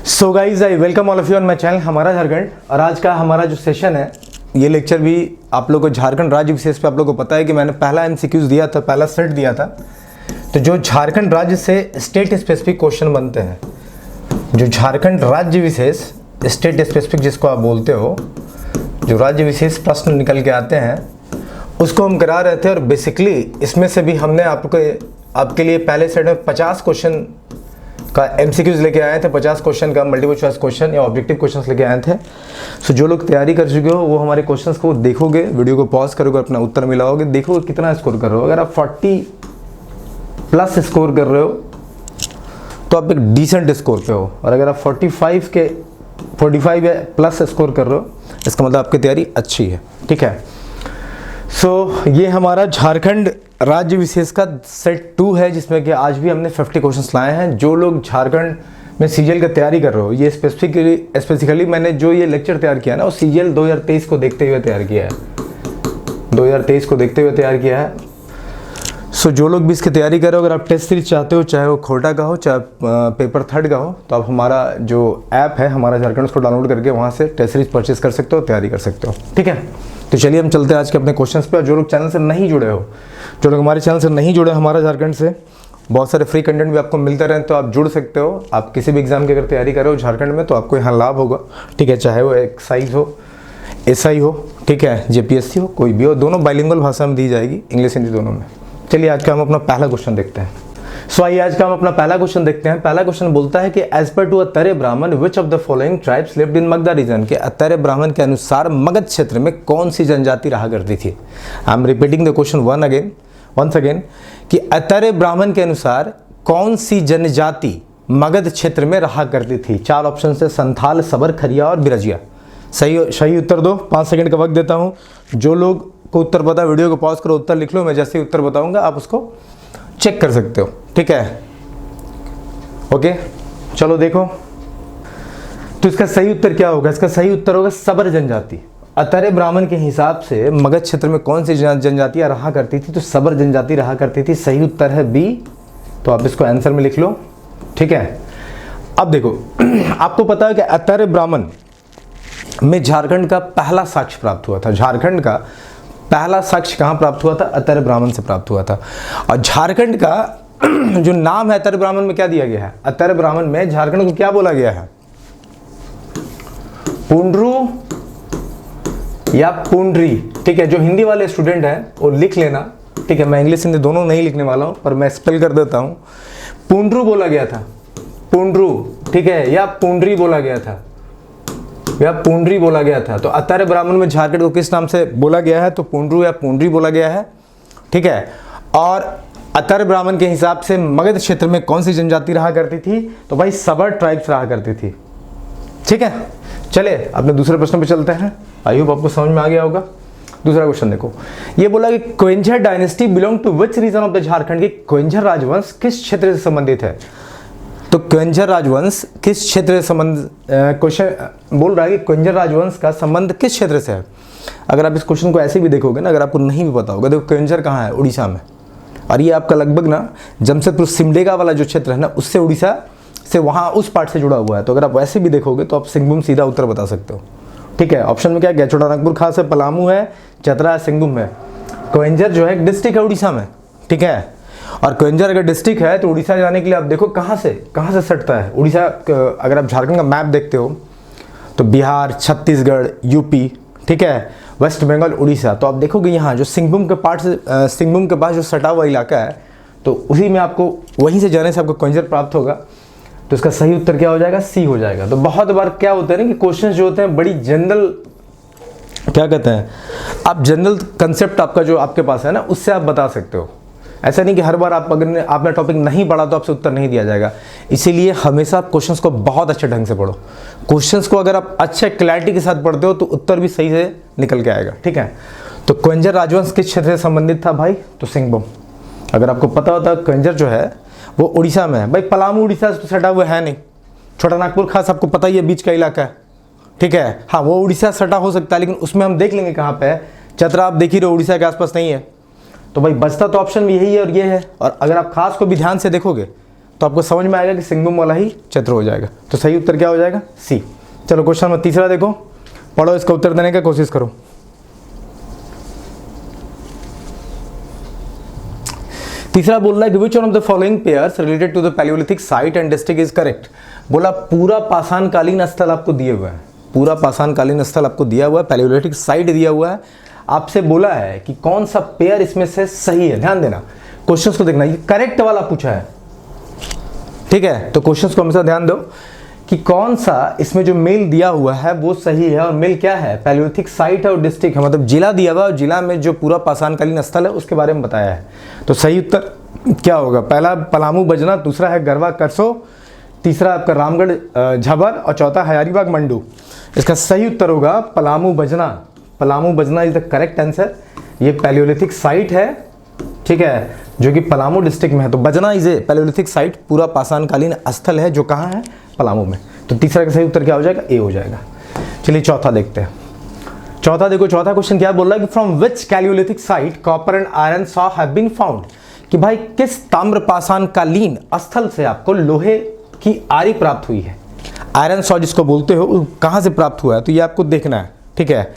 So guys I welcome all of you on my channel हमारा झारखंड। और आज का हमारा जो सेशन है, ये लेक्चर भी आप लोग को झारखंड राज्य विशेष पे आप लोग को पता है कि मैंने पहला एमसीक्यूज दिया था, पहला सेट दिया था। तो जो झारखंड राज्य से स्टेट स्पेसिफिक क्वेश्चन बनते हैं, जो झारखंड राज्य विशेष स्टेट स्पेसिफिक जिसको आप बोलते हो, जो राज्य विशेष प्रश्न निकल के आते हैं उसको हम करा रहे थे। और बेसिकली इसमें से भी हमने आपके लिए पहले सेट में 50 क्वेश्चन का एमसीक्यूज लेके आए थे, 50 क्वेश्चन का मल्टीपल चॉइस क्वेश्चन या ऑब्जेक्टिव क्वेश्चंस लेके आए थे। सो जो लोग तैयारी कर चुके हो वो हमारे क्वेश्चंस को देखोगे, वीडियो को पॉज करोगे, अपना उत्तर मिलाओगे, देखोगे कितना स्कोर कर रहे हो। अगर आप 40 प्लस स्कोर कर रहे हो तो आप एक डिसेंट स्कोर पे हो, और अगर आप 45 या प्लस स्कोर कर रहे हो इसका मतलब आपकी तैयारी अच्छी है। ठीक है, सो ये हमारा झारखंड राज्य विशेष का सेट 2 है, जिसमें कि आज भी हमने 50 क्वेश्चंस लाए हैं। जो लोग झारखंड में सीजीएल का तैयारी कर रहे हो, ये स्पेसिफिकली मैंने जो ये लेक्चर तैयार किया ना, वो सीजीएल 2023 को देखते हुए तैयार किया है, 2023 को देखते हुए तैयार किया है। सो जो लोग भी इसकी तैयारी कर रहे हो, अगर आप टेस्ट सीरीज चाहते हो, चाहे वो खोटा का हो चाहे पेपर थर्ड का हो, तो आप हमारा जो ऐप है हमारा झारखंड, उसको डाउनलोड करके वहाँ से टेस्ट सीरीज परचेज कर सकते हो, तैयारी कर सकते हो। ठीक है, तो चलिए हम चलते हैं आज के अपने क्वेश्चंस पे। और जो लोग चैनल से नहीं जुड़े हो, जो लोग हमारे चैनल से नहीं जुड़े हमारा झारखंड से, बहुत सारे फ्री कंटेंट भी आपको मिलते रहे, तो आप जुड़ सकते हो। आप किसी भी एग्जाम की अगर तैयारी कर रहे हो झारखंड में तो आपको यहाँ लाभ होगा। ठीक है, चाहे वो एक्साइज हो, एसआई हो, ठीक है, जेपीएससी हो, कोई भी हो, दोनों बाइलिंगुअल भाषा में दी जाएगी, इंग्लिश हिंदी दोनों में। चलिए आज का हम अपना पहला क्वेश्चन देखते हैं। सो आइए आज का हम अपना पहला क्वेश्चन देखते हैं। पहला क्वेश्चन बोलता है कि एज पर टू Aitareya Brahmana which of the following tribes lived in Magadh region, के अत्तरे ब्राह्मण के अनुसार मगध क्षेत्र में कौन सी जनजाति रहा करती थी। I am repeating the question once again कि अत्तरे ब्राह्मण के अनुसार कौन सी जनजाति मगध क्षेत्र में रहा करती थी। 4 ऑप्शन है, संथाल, सबर, खरिया और बिरजिया। सही उत्तर दो। 5 सेकंड का वक्त देता हूँ। जो लोग को उत्तर पता है वीडियो को पॉज करो, उत्तर लिख लो। मैं जैसे ही उत्तर बताऊंगा आप उसको चेक कर सकते हो। ठीक है, ओके, चलो देखो तो इसका सही उत्तर क्या होगा। इसका सही उत्तर होगा सबर जनजाति। अत्तरे ब्राह्मण के हिसाब से मगध क्षेत्र में कौन सी जनजातियां रहा करती थी, तो सबर जनजाति रहा करती थी। सही उत्तर है बी, तो आप इसको आंसर में लिख लो। ठीक है, अब देखो आपको पता है कि अत्तरे ब्राह्मण में झारखंड का पहला साक्ष्य प्राप्त हुआ था। झारखंड का पहला साक्ष्य कहाँ प्राप्त हुआ था? अत्तरे ब्राह्मण से प्राप्त हुआ था। और झारखंड का जो नाम है अत्तरे ब्राह्मण में क्या दिया गया है? अत्तरे ब्राह्मण में झारखंड को क्या बोला गया है? पुंड्रू या पुंड्री। ठीक है, जो हिंदी वाले स्टूडेंट हैं वो लिख लेना। ठीक है, मैं इंग्लिश हिंदी दोनों नहीं लिखने वाला हूं, पर मैं स्पेल कर देता हूं। पुंड्रू बोला गया था, पुंड्रू। ठीक है, या पुंड्री बोला गया था, या पुंड्री बोला गया था। तो अत्तरे ब्राह्मण में झारखंड को किस नाम से बोला गया है? तो पुंड्रू या पुंड्री बोला गया है। ठीक है, और अत्तरे ब्राह्मण के हिसाब से मगध क्षेत्र में कौन सी जनजाति रहा करती थी? तो भाई सबर ट्राइब्स रहा करती थी। ठीक है, चले अपने दूसरे प्रश्न पे चलते हैं। आई होप आपको समझ में आ गया होगा। दूसरा क्वेश्चन देखो, ये बोला कि Keonjhar dynasty belong to which region of the Jharkhand, की क्वेंझर राजवंश किस क्षेत्र से संबंधित है? तो क्वेंझर राजवंश किस क्षेत्र से संबंध, क्वेश्चन बोल रहा है कि क्वेंझर राजवंश का संबंध किस क्षेत्र से है। अगर आप इस क्वेश्चन को ऐसे भी देखोगे ना, अगर आपको नहीं भी पता होगा, देखो क्वेंझर कहाँ है? उड़ीसा में। और ये आपका लगभग ना जमशेदपुर सिमडेगा वाला जो क्षेत्र है ना, उससे उड़ीसा से वहाँ उस पार्ट से जुड़ा हुआ है। तो अगर आप वैसे भी देखोगे तो आप सिंहभूम सीधा उत्तर बता सकते हो। ठीक है, ऑप्शन में क्या है? छोटा नागपुर खास है, पलामू है, चतरा है, सिंहभूम है। क्वेंझर जो है एक डिस्ट्रिक्ट है उड़ीसा में। ठीक है, और क्वेंझर अगर डिस्ट्रिक्ट है तो उड़ीसा जाने के लिए आप देखो कहाँ से सटता है उड़ीसा। अगर आप झारखंड का मैप देखते हो तो बिहार, छत्तीसगढ़, यूपी, ठीक है, वेस्ट बंगाल, उड़ीसा। तो आप देखोगे यहाँ जो सिंहभूम के पार्ट से, सिंहभूम के पास जो सटा हुआ इलाका है, तो उसी में आपको वहीं से जाने से आपको क्वेंझर प्राप्त होगा। तो इसका सही उत्तर क्या हो जाएगा? सी हो जाएगा। तो बहुत बार क्या होता है ना कि क्वेश्चन जो होते हैं बड़ी जनरल, क्या कहते हैं, आप जनरल कंसेप्ट आपका जो आपके पास है ना, उससे आप बता सकते हो। ऐसा नहीं कि हर बार आप अगर आपने टॉपिक नहीं पढ़ा तो आपसे उत्तर नहीं दिया जाएगा। इसीलिए हमेशा आप क्वेश्चंस को बहुत अच्छे ढंग से पढ़ो। क्वेश्चंस को अगर आप अच्छे क्लैरिटी के साथ पढ़ते हो तो उत्तर भी सही से निकल के आएगा। ठीक है, तो क्वेंझर राजवंश किस क्षेत्र से संबंधित था भाई? तो सिंहभूम। अगर आपको पता होता है क्वेंझर जो है वो उड़ीसा में है। भाई पलामू उड़ीसा से सटा हुआ है नहीं। छोटा नागपुर खास आपको पता ही है, बीच का इलाका है। ठीक है, हाँ वो उड़ीसा सटा हो सकता है, लेकिन उसमें हम देख लेंगे कहाँ पे है। चतरा आप देख ही रहे हो, उड़ीसा के आसपास नहीं है। तो भाई बचता तो ऑप्शन में यही है और ये है। और अगर आप खास को भी ध्यान से देखोगे तो आपको समझ में आएगा कि सिंघभूम वाला ही क्षेत्र हो जाएगा। तो सही उत्तर क्या हो जाएगा? सी। चलो क्वेश्चन नंबर तीसरा देखो, पढ़ो, इसका उत्तर देने का कोशिश करो। तीसरा बोल रहा है कि which one of the following pairs related to the palaeolithic site and district is correct. बोला पूरा पाषाणकालीन स्थल आपको दिए हुआ है, पूरा पाषाणकालीन स्थल आपको दिया हुआ है, पैलियोलिथिक साइट दिया हुआ है, आपसे बोला है कि कौन सा पेयर इसमें से सही है। ध्यान देना, क्वेश्चंस को देखना, ये करेक्ट वाला पूछा है, ठीक है। तो क्वेश्चंस को हमेशा ध्यान दो कि कौन सा इसमें जो मेल दिया हुआ है वो सही है, और मेल क्या है? पैलियोलिथिक साइट है और डिस्ट्रिक्ट है, मतलब जिला दिया हुआ और जिला में जो पूरा पाषाणकालीन स्थल है उसके बारे में बताया है। तो सही उत्तर क्या होगा? पहला पलामू बजना, दूसरा है गरवा करसो, तीसरा आपका रामगढ़ झबर और चौथा हजारीबाग मंडू। इसका सही उत्तर होगा पलामू बजना। पलामू बजना इज द करेक्ट आंसर। ये पैलियोलिथिक साइट है, ठीक है, जो कि पलामू डिस्ट्रिक्ट में है। तो बजना इज ए पैलियोलिथिक साइट, पूरा पाषाणकालीन स्थल है जो कहाँ है? पलामू में। तो तीसरा का सही उत्तर क्या हो जाएगा? ए हो जाएगा। चलिए चौथा देखते हैं। चौथा देखो, चौथा क्वेश्चन क्या बोल रहा है कि from which palaeolithic site copper and iron saw have been found. कि भाई किस ताम्र पाषाणकालीन स्थल से आपको लोहे की आरी प्राप्त हुई है? आयरन सॉ जिसको बोलते हो, कहाँ से प्राप्त हुआ है? तो ये आपको देखना है, ठीक है,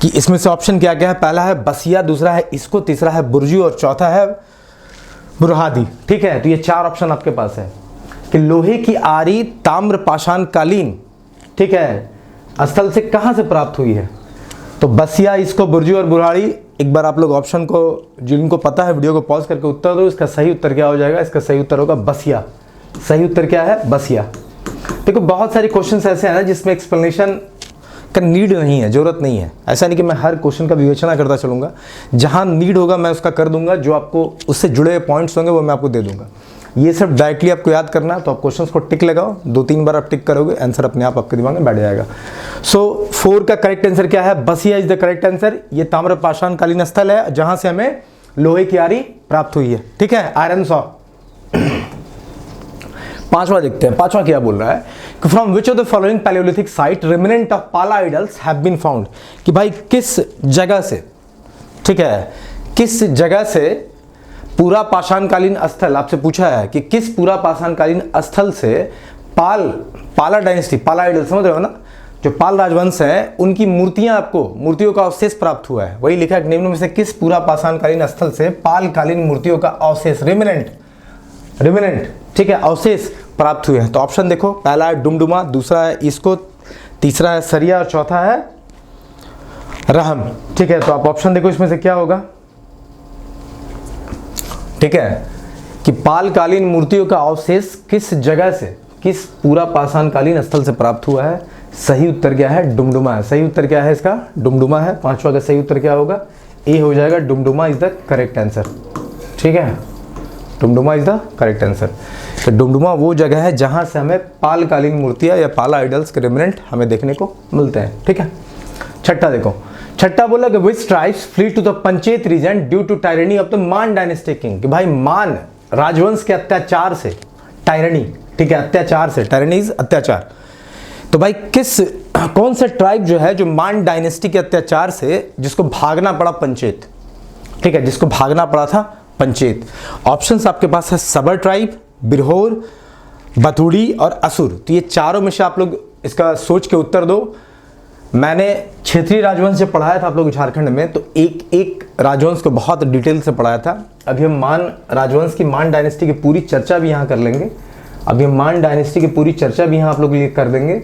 कि इसमें से ऑप्शन क्या क्या है। पहला है बसिया, दूसरा है इसको, तीसरा है बुर्जू और चौथा है बुरहादी, ठीक है। तो ये चार ऑप्शन आपके पास है कि लोहे की आरी ताम्र पाषाणकालीन, ठीक है, स्थल से कहां से प्राप्त हुई है। तो बसिया, इसको, बुर्जू और बुरहाड़ी। एक बार आप लोग ऑप्शन को, जिनको पता है, वीडियो को पॉज करके उत्तर दो। इसका सही उत्तर क्या हो जाएगा? इसका सही उत्तर होगा बसिया। सही उत्तर क्या है? बसिया। देखो बहुत सारे क्वेश्चन ऐसे हैं ना जिसमें एक्सप्लेनेशन का नीड नहीं है, जरूरत नहीं है। ऐसा नहीं कि मैं हर क्वेश्चन का विवेचना करता चलूंगा, जहां नीड होगा मैं उसका कर दूंगा, जो आपको उससे जुड़े पॉइंट्स होंगे वो मैं आपको दे दूंगा। ये सब डायरेक्टली आपको याद करना है, तो आप क्वेश्चंस को टिक लगाओ, 2-3 बार आप टिक करोगे, आंसर अपने आप आपके दिमाग में बैठ जाएगा। सो 4 का करेक्ट आंसर क्या है? बसिया इज द करेक्ट आंसर। ये ताम्र पाषाणकालीन स्थल है जहां से हमें लोहे की आरी प्राप्त हुई है, ठीक है, आयरन सॉ। पांचवा देखते हैं, पांचवा क्या बोल रहा है कि from which of the following palaeolithic site remnant of Pala idols have been found. कि भाई किस जगह से, ठीक है, किस जगह से पूरा पाषाणकालीन स्थल, आपसे पूछा है कि किस पूरा पाषाणकालीन स्थल से पाला डायनेस्टी, पाला आइडल समझ रहे हो ना, जो पाल राजवंश है उनकी मूर्तियां, आपको मूर्तियों का अवशेष प्राप्त हुआ है। वही लिखा है निम्न में से किस पूरा पाषाणकालीन स्थल से पालकालीन मूर्तियों का अवशेष, रिमेनेंट, ठीक है, अवशेष प्राप्त हुए हैं। तो ऑप्शन देखो, पहला है डुमडुमा, दूसरा है इसको, तीसरा है सरिया और चौथा है रहम, ठीक है। तो आप ऑप्शन देखो इसमें से क्या होगा, ठीक है, कि पालकालीन मूर्तियों का अवशेष किस जगह से, किस पूरा पाषाणकालीन स्थल से प्राप्त हुआ है। सही उत्तर क्या है? डुमडुमा है। सही उत्तर क्या है इसका? डुमडुमा है। पांचवा का सही उत्तर क्या होगा? ए हो जाएगा। Dumduma is the correct answer, ठीक है, Dumduma is the correct answer. तो डुमडुमा वो जगह है जहां से हमें पालकालीन मूर्तियां या पाला आइडल्स के रिमेनेंट हमें देखने को मिलते हैं, ठीक है। छठा देखो, छठा बोला कि which tribes flee to the Panchet region due to tyranny of the Man dynasty king. कि भाई मान राजवंश के अत्याचार से, टायरनी, ठीक है, अत्याचार से, टायरनी इज अत्याचार। तो भाई कौन सा ट्राइब जो है जो मान डायनेस्टी के अत्याचार से जिसको भागना पड़ा पंचेत, ठीक है, जिसको भागना पड़ा था पंचेत। ऑप्शंस आपके पास है सबर ट्राइब, बिरहोर, बथुड़ी और असुर। तो ये चारों में से आप लोग इसका सोच के उत्तर दो। मैंने क्षेत्रीय राजवंश से पढ़ाया था आप लोग झारखंड में, तो एक एक राजवंश को बहुत डिटेल से पढ़ाया था। अभी हम मान राजवंश की, मान डायनेस्टी की पूरी चर्चा भी यहाँ कर लेंगे। अभी हम मान डायनेस्टी की पूरी चर्चा भी यहाँ आप लोग कर देंगे।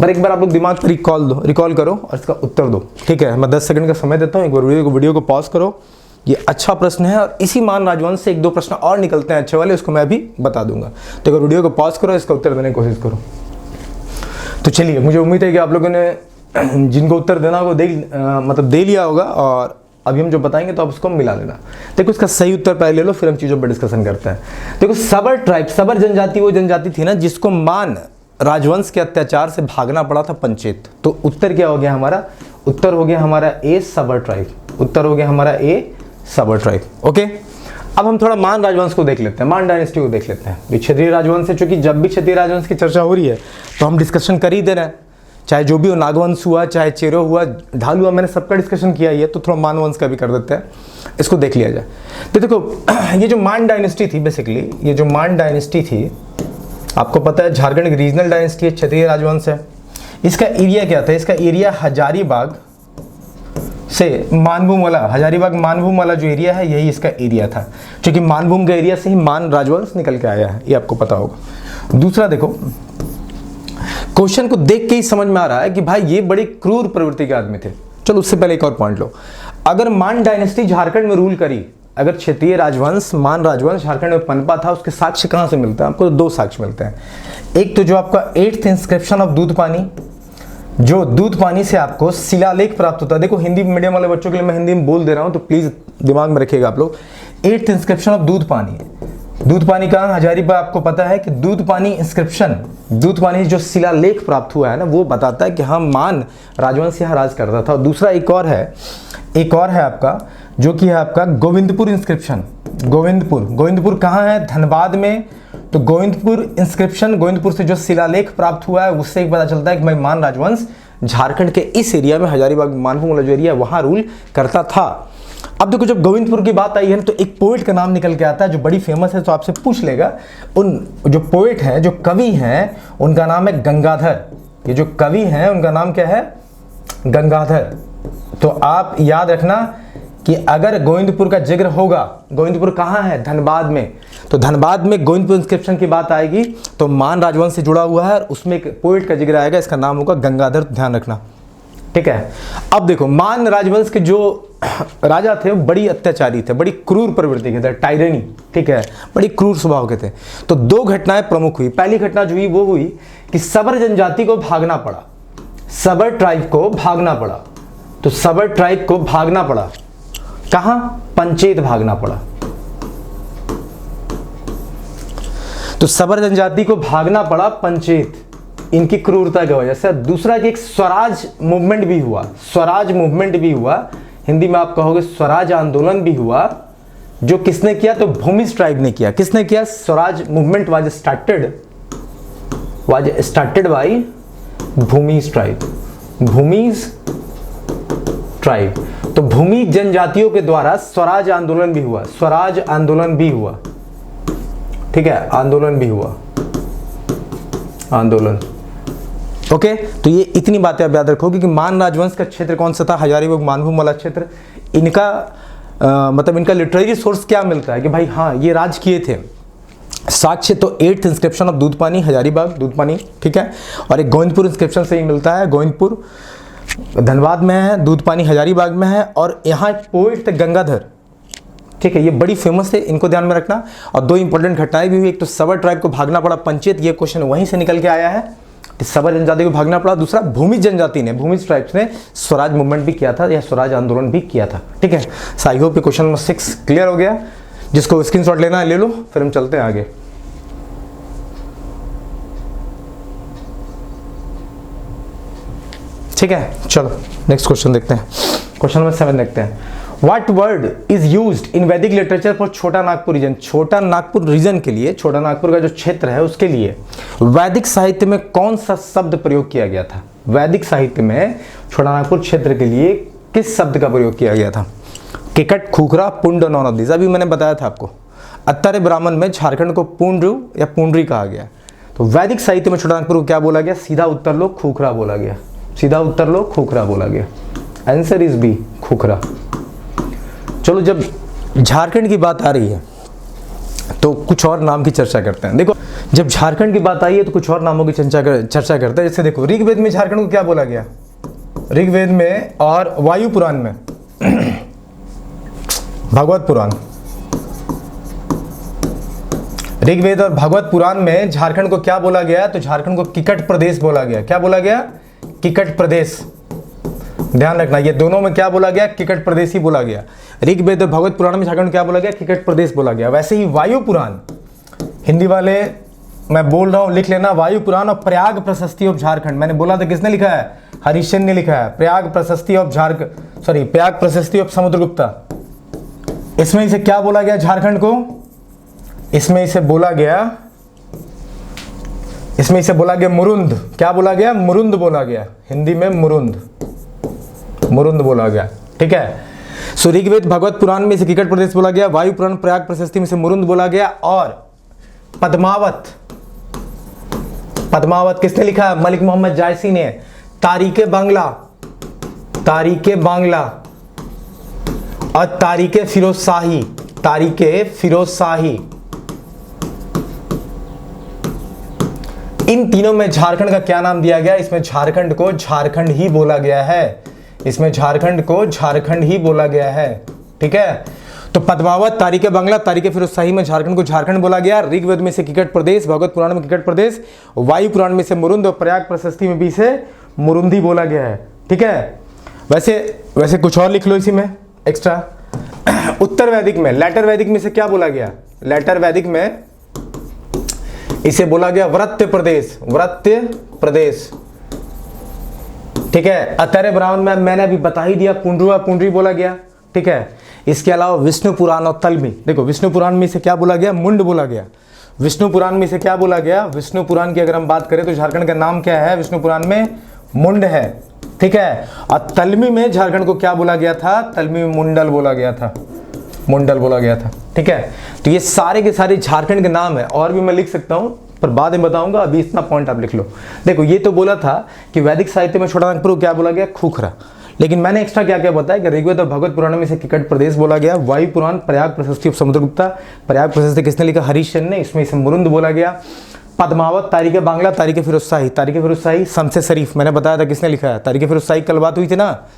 पर एक बार आप लोग दिमाग पर रिकॉल करो और इसका उत्तर दो, ठीक है। मैं 10 सेकंड का समय देता हूँ, एक बार वीडियो को पॉज करो। ये अच्छा प्रश्न है और इसी मान राजवंश से 1-2 प्रश्न और निकलते हैं अच्छे वाले, उसको मैं भी बता दूंगा। तो अगर वीडियो को पॉज करो, इसका उत्तर देने की कोशिश करो। तो चलिए, मुझे उम्मीद है कि आप लोगों ने जिनको उत्तर देना होगा दे लिया होगा, और अभी हम जो बताएंगे तो आप उसको मिला लेना। देखो इसका सही उत्तर पहले ले लो, फिर हम चीज़ों पर डिस्कशन करते हैं। देखो सबर ट्राइब, सबर जनजाति वो जनजाति थी ना जिसको मान राजवंश के अत्याचार से भागना पड़ा था पंचेत। तो उत्तर क्या हो गया हमारा? उत्तर हो गया हमारा ए, सबर ट्राइब। उत्तर हो गया हमारा ए, सबर ट्राइब। ओके, अब हम थोड़ा मान राजवंश को देख लेते हैं, मान डायनेस्टी को देख लेते हैं। क्षत्रिय राजवंश है, चूंकि जब भी क्षत्रिय राजवंश की चर्चा हो रही है तो हम डिस्कशन कर ही दे रहे हैं। चाहे जो भी हो, नागवंश हुआ, चाहे चेरो हुआ, ढाल हुआ, मैंने सबका डिस्कशन किया ही है, तो थोड़ा मान वंश का भी कर देते हैं, इसको देख लिया जाए। तो देखो ये जो मान डायनेस्टी थी, बेसिकली ये जो मान डायनेस्टी थी, आपको पता है झारखंड की रीजनल डायनेस्टी है, क्षत्रिय राजवंश है। इसका एरिया क्या था? इसका एरिया हजारीबाग से मानभूम वाला, हजारीबाग मानभूम वाला जो एरिया है, यही इसका एरिया था, क्योंकि मानभूम के एरिया से ही मान राजवंश निकल के आया है, ये आपको पता होगा। दूसरा देखो, क्वेश्चन को देख के ही समझ में आ रहा है कि भाई ये बड़े क्रूर प्रवृत्ति के आदमी थे। चलो उससे पहले एक और पॉइंट लो, अगर मान डायनेस्टी झारखंड में रूल करी, अगर क्षेत्रीय राजवंश मान राजवंश झारखंड में पनपा था, उसके साक्ष्य कहाँ से मिलते हैं? आपको दो साक्ष्य मिलते हैं। एक तो जो आपका 8th इंस्क्रिप्शन ऑफ दूध पानी, जो दूध पानी से आपको शिलालेख प्राप्त होता है। देखो हिंदी मीडियम वाले बच्चों के लिए मैं हिंदी में बोल दे रहा हूं, तो प्लीज दिमाग में रखिएगा आप लोग। 8th इंस्क्रिप्शन ऑफ दूध पानी, दूध पानी का हजारीबाग, आपको पता है कि दूध पानी इंस्क्रिप्शन, दूध पानी जो शिलालेख प्राप्त हुआ है ना, वो बताता है कि हाँ मान राजवंश यहाँ राज करता था। और दूसरा एक और है आपका, जो कि है आपका गोविंदपुर इंस्क्रिप्शन। गोविंदपुर कहाँ है? धनबाद में। तो गोविंदपुर इंस्क्रिप्शन, गोविंदपुर से जो शिलालेख प्राप्त हुआ है, उससे एक पता चलता है कि भाई मान राजवंश झारखंड के इस एरिया में, हजारीबाग मानभूम वाला जो एरिया है, वहां रूल करता था। अब देखो जब गोविंदपुर की बात आई है तो एक पोएट का नाम निकल के आता है जो बड़ी फेमस है, तो आपसे पूछ लेगा। उन जो पोएट हैं, जो कवि हैं, उनका नाम है गंगाधर। ये जो कवि हैं उनका नाम क्या है? गंगाधर। तो आप याद रखना कि अगर गोविंदपुर का जिक्र होगा, गोविंदपुर कहाँ है? धनबाद में। तो धनबाद में गोविंदपुर इंस्क्रिप्शन की बात आएगी तो मान राजवंश से जुड़ा हुआ है, और उसमें एक पोएट का जिक्र आएगा, इसका नाम होगा गंगाधर, ध्यान रखना, ठीक है। अब देखो मान राजवंश के जो राजा थे वो बड़ी अत्याचारी थे, बड़ी क्रूर प्रवृत्ति के थे, टायरनी, ठीक है, बड़ी क्रूर स्वभाव के थे। तो दो घटनाएं प्रमुख हुई। पहली घटना जो हुई वो हुई कि सबर जनजाति को भागना पड़ा, सबर ट्राइब को भागना पड़ा। तो सबर ट्राइब को भागना पड़ा कहां? पंचेत भागना पड़ा। तो सबर जनजाति को भागना पड़ा पंचेत, इनकी क्रूरता की वजह से। दूसरा कि एक स्वराज मूवमेंट भी हुआ, स्वराज मूवमेंट भी हुआ, हिंदी में आप कहोगे स्वराज आंदोलन भी हुआ। जो किसने किया? तो भूमिज ट्राइब ने किया। किसने किया? Swaraj movement was started by Bhumij tribe. तो भूमि जनजातियों के द्वारा स्वराज आंदोलन भी हुआ, स्वराज आंदोलन भी हुआ, ठीक है, आंदोलन भी हुआ, आंदोलन। ओके, तो ये इतनी बातें आप याद रखोगे कि मान राजवंश का क्षेत्र कौन सा था? हजारीबाग मानभूम वाला क्षेत्र। इनका मतलब इनका लिटरेरी सोर्स क्या मिलता है कि भाई हाँ ये राज किए थे। साक्ष्य तो 8th इंस्क्रिप्शन ऑफ दूध पानी, हजारीबाग दूध पानी, ठीक है, और एक गोविंदपुर इंस्क्रिप्शन से ही मिलता है। गोविंदपुर धनबाद में है, दूध पानी हजारीबाग में है, और यहाँ पोएट थे गंगाधर, ठीक है, ये बड़ी फेमस है, इनको ध्यान में रखना। और दो इंपॉर्टेंट घटनाएं भी हुई, एक तो सबर ट्राइब को भागना पड़ा पंचेत, ये क्वेश्चन वहीं से निकल के आया है कि सबर जनजाति को भागना पड़ा। दूसरा भूमि जनजाति ने, भूमि ट्राइब्स ने स्वराज मूवमेंट भी किया था या स्वराज आंदोलन भी किया था, ठीक है। सो आई होप ये क्वेश्चन नंबर 6 क्लियर हो गया। जिसको स्क्रीनशॉट लेना है ले लो, फिर हम चलते हैं आगे। ठीक है, चलो नेक्स्ट क्वेश्चन देखते हैं। क्वेश्चन नंबर 7 देखते हैं। What word is used in वैदिक literature for Chota Nagpur reason? छोटा नागपुर रीजन के लिए, छोटा नागपुर का जो क्षेत्र है उसके लिए वैदिक साहित्य में कौन सा शब्द प्रयोग किया गया था? वैदिक साहित्य में छोटा नागपुर क्षेत्र के लिए किस शब्द का प्रयोग किया गया था? किकट, खूखरा, पुंड, नॉन ऑफ दिस। अभी मैंने बताया था आपको, अत्तरे ब्राह्मण में झारखंड को पुंड्रू या पुंडरी कहा गया। तो वैदिक साहित्य में छोटा नागपुर को क्या बोला गया? सीधा उत्तर लो, खूखरा बोला गया। सीधा उत्तर लो, खूखरा बोला गया। Answer is B, Khukhra. चलो जब झारखंड की बात आ रही है तो कुछ और नाम की चर्चा करते हैं। देखो जब झारखंड की बात आई है तो कुछ और नामों की चर्चा करते हैं। जैसे देखो ऋग्वेद में झारखंड को क्या बोला गया? ऋग्वेद में और वायु पुराण में भागवत पुराण, ऋग्वेद और भागवत पुराण में झारखंड को क्या बोला गया? तो झारखंड को किकट प्रदेश बोला गया। क्या बोला गया? किकट प्रदेश। ध्यान रखना, ये दोनों में क्या बोला गया? किकट प्रदेश ही बोला गया। ऋग्वेद और भागवत पुराण में झारखंड क्या बोला गया? किकट प्रदेश बोला गया। वैसे ही वायु पुराण, हिंदी वाले मैं बोल रहा हूं, लिख लेना, वायु पुराण और प्रयाग प्रशस्ति ऑफ झारखंड। मैंने बोला था किसने लिखा है? हरिश्चंद्र ने लिखा है। प्रयाग प्रशस्ति ऑफ प्रयाग प्रशस्ति ऑफ समुद्रगुप्ता। इसमें इसे क्या बोला गया झारखंड को? इसमें इसे बोला गया इसमें इसे बोला गया मुरुंद। क्या बोला गया? मुरुंद बोला गया, हिंदी में मुरुंद, मुरुंद बोला गया। ठीक है। सो ऋग्वेद भगवत पुराण में इसे किकट प्रदेश बोला गया, वायु पुराण प्रयाग प्रशस्ति में से मुरुंद बोला गया। और पद्मावत, पद्मावत किसने लिखा? मलिक मोहम्मद जायसी ने। तारीके बांग्ला, तारीके बांग्ला और तारीके फिरोज शाही, तारीके फिरोज शाही, इन तीनों में झारखंड का क्या नाम दिया गया? इसमें झारखंड को झारखंड ही बोला गया है, इसमें झारखंड को झारखंड ही बोला गया है। ठीक है। तो पद्मावत, तारीके बांग्ला, तारीके फिरोज शाही में झारखंड को झारखंड बोला गया। ऋग्वेद में से किकट प्रदेश, भगवत पुराण में किकट प्रदेश, वायु पुराण में से मुरुंद और प्रयाग प्रशस्ति में भी इसे मुरुंदी बोला गया है। ठीक है। वैसे कुछ और लिख लो इसी में एक्स्ट्रा। उत्तर वैदिक में, लेटर वैदिक में से क्या बोला गया? लेटर वैदिक में इसे बोला गया व्रत्य प्रदेश, व्रत्य प्रदेश। ठीक है। अतरे ब्राह्मण में मैंने अभी बता ही दिया, पुंड्रुआ पुंड्री बोला गया। ठीक है। इसके अलावा विष्णु पुराण और तलमी, देखो विष्णु पुराण में इसे क्या बोला गया? मुंड बोला गया। विष्णु पुराण में इसे क्या बोला गया? विष्णु पुराण की अगर हम बात करें तो झारखंड का नाम क्या है? विष्णु पुराण में मुंड है। ठीक है। और तलमी में झारखंड को क्या बोला गया था? तलमी में मुंडल बोला गया था, मुंडल बोला गया था। ठीक है। तो ये सारे के सारे झारखंड के नाम है, और भी मैं लिख सकता हूं पर बाद में बताऊंगा, अभी इतना पॉइंट आप लिख लो। देखो ये तो बोला था कि वैदिक साहित्य में छोटा नागपुर को क्या बोला गया? खूखरा। लेकिन मैंने एक्स्ट्रा क्या क्या बताया कि ऋग्वेद और भगवत पुराण में से किकट प्रदेश बोला गया, वायु पुराण प्रयाग प्रशस्ति समुद्रगुप्ता, प्रयाग प्रशस्ति किसने लिखा? हरिश्चंद्र ने, इसमें इसे मुरुंद बोला गया। पद्मावत, तारीके बांग्ला, तारीके फिरोज शाही, तारीके फिरोज शाही शमसे शरीफ, मैंने बताया था किसने लिखा है? तारीके फिरोज शाही कल बात हुई थी ना,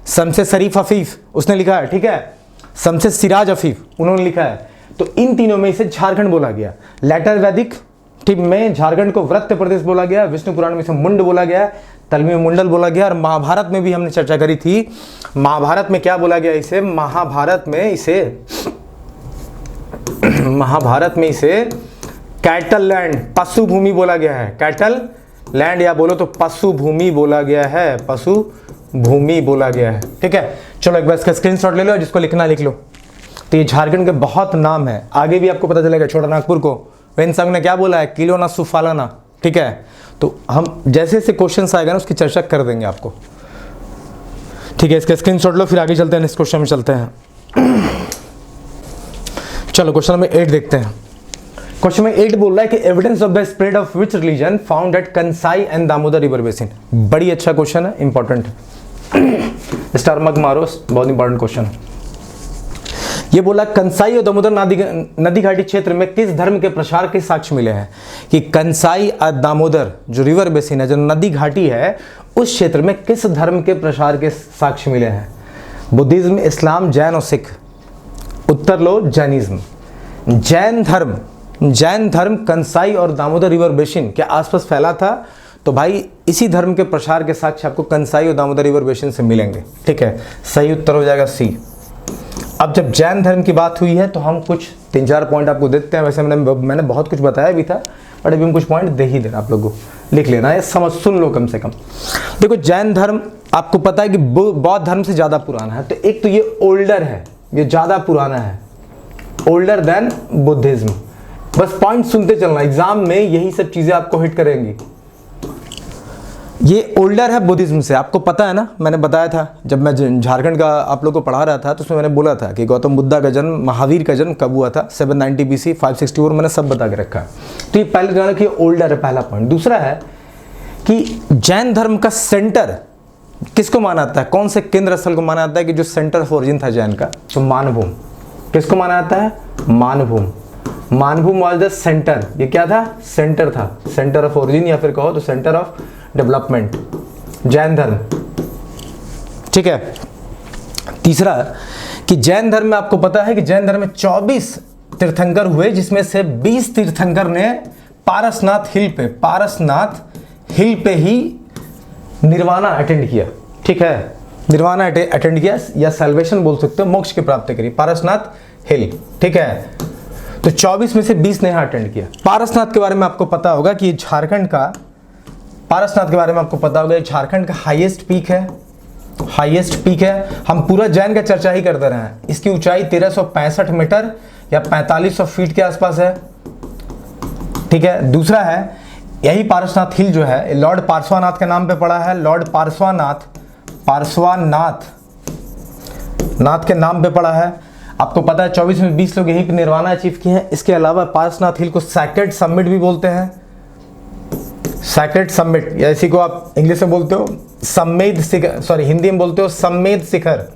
शमसे शरीफ अफीफ उसने लिखा है। ठीक है। शमसे सिराज अफीफ उन्होंने लिखा है। तो इन तीनों में इसे झारखंड बोला गया। लेटर वैदिक ठीक में झारखंड को व्रत्य प्रदेश बोला गया, विष्णु पुराण में इसे मुंड बोला गया, तलमी में मुंडल बोला गया। और महाभारत में भी हमने चर्चा करी थी, महाभारत में क्या बोला गया इसे? महाभारत में इसे कैटल लैंड, पशु भूमि बोला गया है। कैटल लैंड या बोलो तो पशु भूमि बोला गया है, पशु भूमि बोला गया है। ठीक है। चलो एक बार इसका स्क्रीनशॉट ले लो, जिसको लिखना लिख लो। तो ये झारखंड के बहुत नाम है, आगे भी आपको पता चलेगा। छोटा नागपुर को वेन संघ ने क्या बोला है? किलो ना सुफालाना। ठीक है। तो हम जैसे जैसे क्वेश्चन आएगा ना उसकी चर्चा कर देंगे आपको। ठीक है। इसका स्क्रीनशॉट लो, फिर आगे चलते हैं, नेक्स्ट क्वेश्चन में चलते हैं। चलो क्वेश्चन नंबर 8 देखते हैं। क्वेश्चन नंबर 8 बोल रहा है कि evidence of the spread of which religion found at Kansai and Damodar river basin. बड़ी अच्छा क्वेश्चन है, इंपॉर्टेंट है। स्टार मार्क मारो, बहुत इंपॉर्टेंट क्वेश्चन है। ये बोला कंसाई और दामोदर नदी घाटी क्षेत्र में किस धर्म के प्रसार के साक्ष्य मिले हैं? कि कंसाई और दामोदर जो रिवर बेसिन है, जो नदी घाटी है, उस क्षेत्र में किस धर्म के प्रसार के साक्ष्य मिले हैं? बुद्धिज्म, इस्लाम, जैन और सिख। उत्तर लो, जैनिज्म। जैन धर्म कंसाई और दामोदर रिवर बेसिन के आसपास फैला था। तो भाई इसी धर्म के प्रसार के साक्ष्य आपको कंसाई और दामोदर रिवर बेसिन से मिलेंगे। ठीक है। सही उत्तर हो जाएगा सी। अब जब जैन धर्म की बात हुई है तो हम कुछ 3-4 पॉइंट आपको देते हैं। वैसे मैंने बहुत कुछ बताया भी था, बट अभी हम कुछ पॉइंट दे ही देना, आप लोगों को लिख लेना है, समझ सुन लो कम से कम। देखो जैन धर्म आपको पता है कि बौद्ध धर्म से ज़्यादा पुराना है। तो एक तो ये ओल्डर है, ये ज़्यादा पुराना है, ओल्डर देन बुद्धिज्म। बस पॉइंट सुनते चलना, एग्जाम में यही सब चीज़ें आपको हिट करेंगी। ये ओल्डर है बुद्धिज्म से, आपको पता है ना, मैंने बताया था जब मैं झारखंड का आप लोगों को पढ़ा रहा था तो उसमें मैंने बोला था कि गौतम बुद्धा का जन्म, महावीर का जन्म कब हुआ था? 790 BC, 564, मैंने सब बता के रखा है। तो ये पहले जाना कि ओल्डर है, पहला पॉइंट। दूसरा है कि जैन धर्म का सेंटर किसको माना जाता है? कौन से केंद्र स्थल को माना जाता है कि जो सेंटर ऑफ ओरिजिन था जैन का? तो मानभूम। किसको माना जाता है? Manbhum. Manbhum was the centre. ये क्या था? सेंटर था, सेंटर ऑफ ओरिजिन, या फिर कहो तो सेंटर ऑफ डेवलपमेंट, जैन धर्म। ठीक है। तीसरा कि जैन धर्म में आपको पता है कि जैन धर्म में 24 तीर्थंकर हुए, जिसमें से 20 तीर्थंकर ने पारसनाथ हिल पे ही निर्वाणा अटेंड किया। ठीक है। निर्वाणा अटेंड किया या सैल्वेशन बोल सकते हो, मोक्ष की प्राप्ति करी, पारसनाथ हिल। ठीक है। तो 24 में से 20 ने यहाँ अटेंड किया। पारसनाथ के बारे में आपको पता होगा कि झारखंड का, पारसनाथ के बारे में आपको पता होगा झारखंड का हाईएस्ट पीक है, हाईएस्ट पीक है। हम पूरा जैन का चर्चा ही करते रहे हैं। इसकी ऊंचाई 1365 मीटर या 4500 फीट के आसपास है। ठीक है। दूसरा है यही पारसनाथ हिल जो है लॉर्ड पार्श्वनाथ के नाम पे पड़ा है, लॉर्ड पार्श्वनाथ के नाम पे पड़ा है। आपको पता है 24 में 20 लोग यहीं पे निर्वाणा अचीव किए हैं। इसके अलावा पारसनाथ हिल को सैक्रेड समिट भी बोलते हैं, सैक्रेड समिट, या इसी को आप इंग्लिश में बोलते हो सम्मेद शिखर, सॉरी हिंदी में बोलते हो सम्मेद शिखर,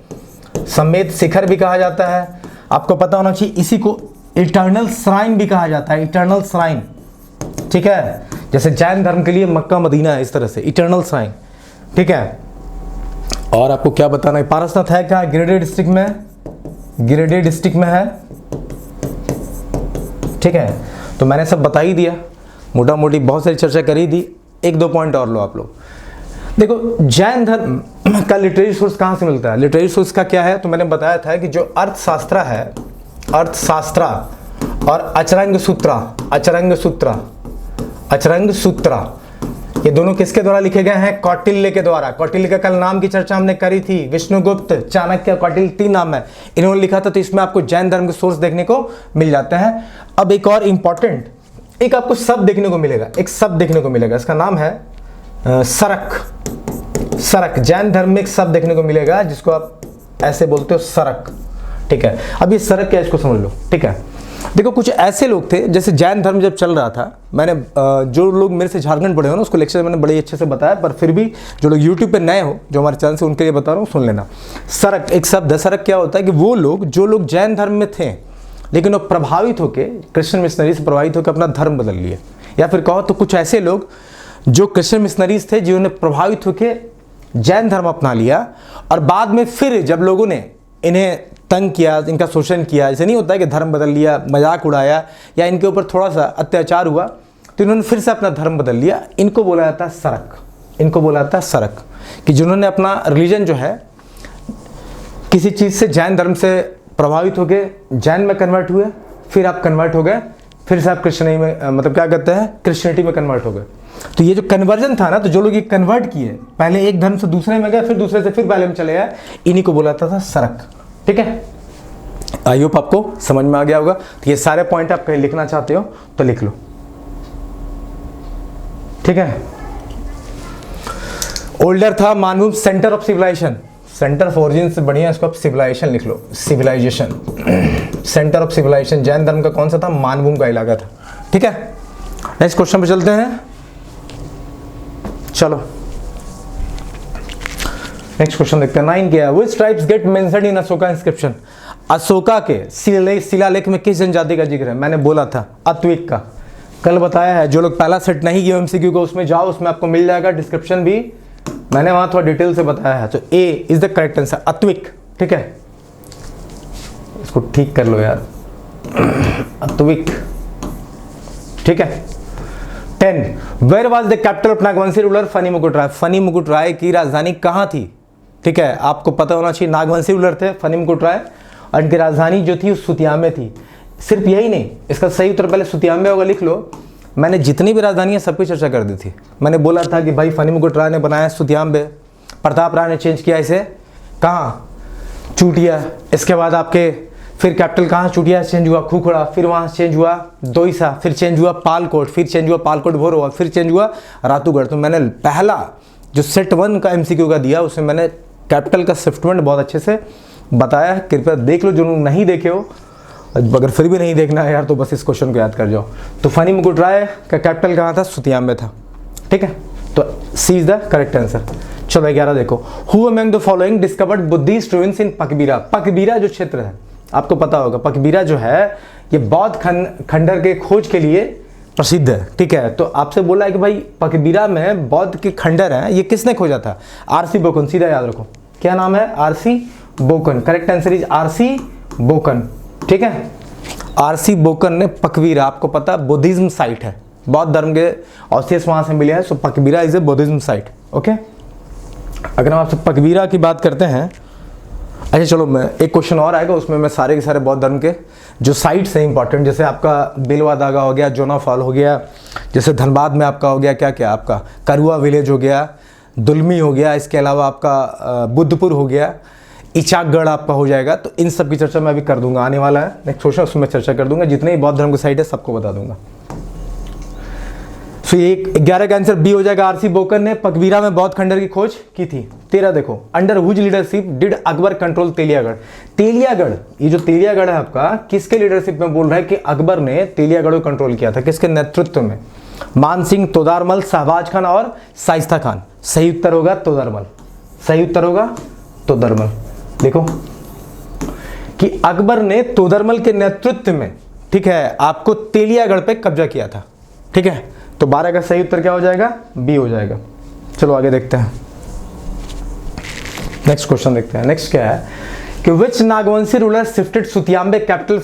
सम्मेद शिखर भी कहा जाता है। आपको पता होना चाहिए इसी को इटर्नल श्राइन भी कहा जाता है, इटर्नल श्राइन, ठीक है, जैसे जैन धर्म के लिए मक्का मदीना है, इस तरह से इटर्नल श्राइन, ठीक है। और आपको क्या बताना है, पारसनाथ है क्या, गिरिडीह डिस्ट्रिक्ट में, गिरिडीह डिस्ट्रिक्ट में है, ठीक है। तो मैंने सब बता ही दिया, मोटा मोटी बहुत सारी चर्चा कर ही दी। एक दो पॉइंट और लो आप लोग। देखो जैन धर्म का लिटरेरी सोर्स कहाँ से मिलता है, लिटरेरी सोर्स का क्या है, तो मैंने बताया था कि जो अर्थशास्त्र है, अर्थशास्त्र और अचरंग सूत्रा ये दोनों किसके द्वारा लिखे गए हैं, कौटिल्य के द्वारा। कौटिल्य का कल नाम की चर्चा हमने करी थी, विष्णुगुप्त, चाणक्य, कौटिल्य, 3 नाम है, इन्होंने लिखा था। तो इसमें आपको जैन धर्म के सोर्स देखने को मिल जाते हैं। अब एक और इंपॉर्टेंट, एक आपको शब्द देखने को मिलेगा, एक शब्द देखने को मिलेगा, इसका नाम है सरक। जैन धर्म में एक शब्द देखने को मिलेगा जिसको आप ऐसे बोलते हो सरक, ठीक है। अब ये सरक क्या है इसको समझ लो, ठीक है। देखो कुछ ऐसे लोग थे, जैसे जैन धर्म जब चल रहा था, मैंने जो लोग मेरे से झारखंड पढ़े हो ना उसको लेक्चर मैंने बड़े अच्छे से बताया, पर फिर भी जो लोग यूट्यूब पे नए हो, जो हमारे चैनल से, उनके लिए बता रहा हूँ, सुन लेना। सरक एक शब्द है। सरक क्या होता है कि वो लोग जो लोग जैन धर्म में थे लेकिन वो प्रभावित होकर क्रिश्चियन मिशनरी से प्रभावित होकर अपना धर्म बदल लिए, या फिर कहो तो कुछ ऐसे लोग जो क्रिश्चियन मिशनरीज थे जिन्होंने प्रभावित होकर जैन धर्म अपना लिया, और बाद में फिर जब लोगों ने इन्हें तंग किया, इनका शोषण किया, ऐसे नहीं होता है कि धर्म बदल लिया, मजाक उड़ाया या इनके ऊपर थोड़ा सा अत्याचार हुआ तो इन्होंने फिर से अपना धर्म बदल लिया, इनको बोला जाता है सरक, इनको बोला जाता है सरक। कि जिन्होंने अपना रिलीजन जो है किसी चीज़ से, जैन धर्म से प्रभावित हो गए, जैन में कन्वर्ट हुए, फिर आप कन्वर्ट हो गए, फिर से आप क्रिश्चियनिटी में, मतलब क्या कहते हैं, क्रिश्चियनिटी में कन्वर्ट हो गए। तो ये जो कन्वर्जन था ना, तो जो लोग ये कन्वर्ट किए, पहले एक धर्म से दूसरे में गए, फिर दूसरे से फिर पहले में चले गए, इन्हीं को बोला था सरक, ठीक है। आई होप आपको समझ में आ गया होगा। तो ये सारे पॉइंट आप कहीं लिखना चाहते हो तो लिख लो, ठीक है। ओल्डर था Manbhum, centre of civilisation, centre of origin से बढ़िया इसको आप सिविलाइजेशन लिख लो, civilisation, centre of civilisation. Jain धर्म का कौन सा था, मानभूम का इलाका था, ठीक है। नेक्स्ट क्वेश्चन पे चलते हैं, चलो नेक्स्ट क्वेश्चन देखते हैं। 9 क्या है, which tribes get mentioned in Ashoka inscription. Ashoka के शिलालेख में किस जनजाति का जिक्र है, मैंने बोला था अत्विक का, कल बताया है। जो लोग पहला सेट नहीं किया एमसीक्यू को, उसमें जाओ, उसमें आपको मिल जाएगा, डिस्क्रिप्शन भी मैंने वहां थोड़ा डिटेल से बताया है। तो ए इज द करेक्ट आंसर, अत्विक, ठीक है। इसको ठीक कर लो यार, अत्विक, ठीक है। 10 where was the capital of Nagvanshi ruler Phani Mukut Rai. Funny Mukut राय की राजधानी कहाँ थी, ठीक है, आपको पता होना चाहिए। नागवंशी रूलर थे फनी मुकुट राय, और इनकी राजधानी जो थी सुतियामे थी। सिर्फ यही नहीं, इसका सही उत्तर पहले सुतियामे होगा, लिख लो। मैंने जितनी भी राजधानियाँ सबकी चर्चा कर दी थी। मैंने बोला था कि भाई फनी मुकुट राय ने बनाया सुतियामे, प्रताप राय ने चेंज किया इसे कहाँ, चूटिया। इसके बाद आपके फिर कैपिटल कहाँ चूटिया चेंज हुआ, खूखड़ा, फिर वहाँ चेंज हुआ दोईसा, फिर चेंज हुआ पालकोट, फिर चेंज हुआ पालकोट भोरवा, फिर चेंज हुआ रातूगढ़। तो मैंने पहला जो सेट 1 का एमसीक्यू का दिया उसमें मैंने कैपिटल का शिफ्टमेंट बहुत अच्छे से बताया है, कृपया देख लो जो लोग नहीं देखे हो। अगर फिर भी नहीं देखना है यार तो बस इस क्वेश्चन को याद कर जाओ। तो फनी मुकुट राय का कैपिटल कहाँ था, सुतियामे था, ठीक है। तो C is the correct answer. चलो 11 देखो, who among the following discovered Buddhist ruins in Pakbira. Pakbira जो क्षेत्र है आपको पता होगा, पकबीरा जो है ये बौद्ध खंडर के खोज के लिए प्रसिद्ध है, ठीक है। तो आपसे बोला है कि भाई पकबीरा में बौद्ध के खंडर हैं, ये किसने खोजा था, आरसी बोकन, सीधा याद रखो। क्या नाम है, RC Bokan. Correct answer is RC Bokan, ठीक है। आरसी बोकन ने पकबीरा, आपको पता बुद्धिज्म साइट है, बौद्ध धर्म के अवशेष वहां से मिले हैं, so Pakbira is a Buddhism site, okay. अगर हम आपसे पकबीरा की बात करते हैं, अच्छा चलो मैं एक क्वेश्चन और आएगा, उसमें मैं सारे के सारे बौद्ध धर्म के जो साइट्स हैं इंपॉर्टेंट, जैसे आपका बिलवा दागा हो गया, जोना फॉल हो गया, जैसे धनबाद में आपका हो गया क्या क्या, आपका करुआ विलेज हो गया, दुलमी हो गया, इसके अलावा आपका बुद्धपुर हो गया, इचाकगढ़ आपका हो जाएगा। तो इन सब की चर्चा मैं अभी कर दूंगा, आने वाला है नेक्स्ट क्वेश्चन, उसमें चर्चा कर दूंगा। जितने भी बौद्ध धर्म के साइट है सबको बता दूंगा। सो ये 11 का आंसर बी हो जाएगा। आरसी बोकर ने पकबीरा में बौद्ध खंडर की खोज की थी। 13 देखो, under whose leadership did Akbar control Teliagarh. Teliagarh, ये जो तेलियागढ़ है आपका, किसके लीडरशिप में बोल रहा है कि अकबर ने तेलियागढ़ को कंट्रोल किया था, किसके नेतृत्व में? मान सिंह, तोदारमल, शहबाज खान और शाइस्ता खान। सही उत्तर होगा तोदरमल, सही उत्तर होगा तोदरमल। देखो कि अकबर ने तोदरमल के नेतृत्व में, ठीक है, आपको तेलियागढ़ पे कब्जा किया था। ठीक है, तो 12 का सही उत्तर क्या हो जाएगा? बी हो जाएगा। चलो आगे देखते हैं, नेक्स्ट क्वेश्चन देखते हैं। नेक्स्ट क्या है कि which Nagvanshi ruler shifted Sutiyambe capital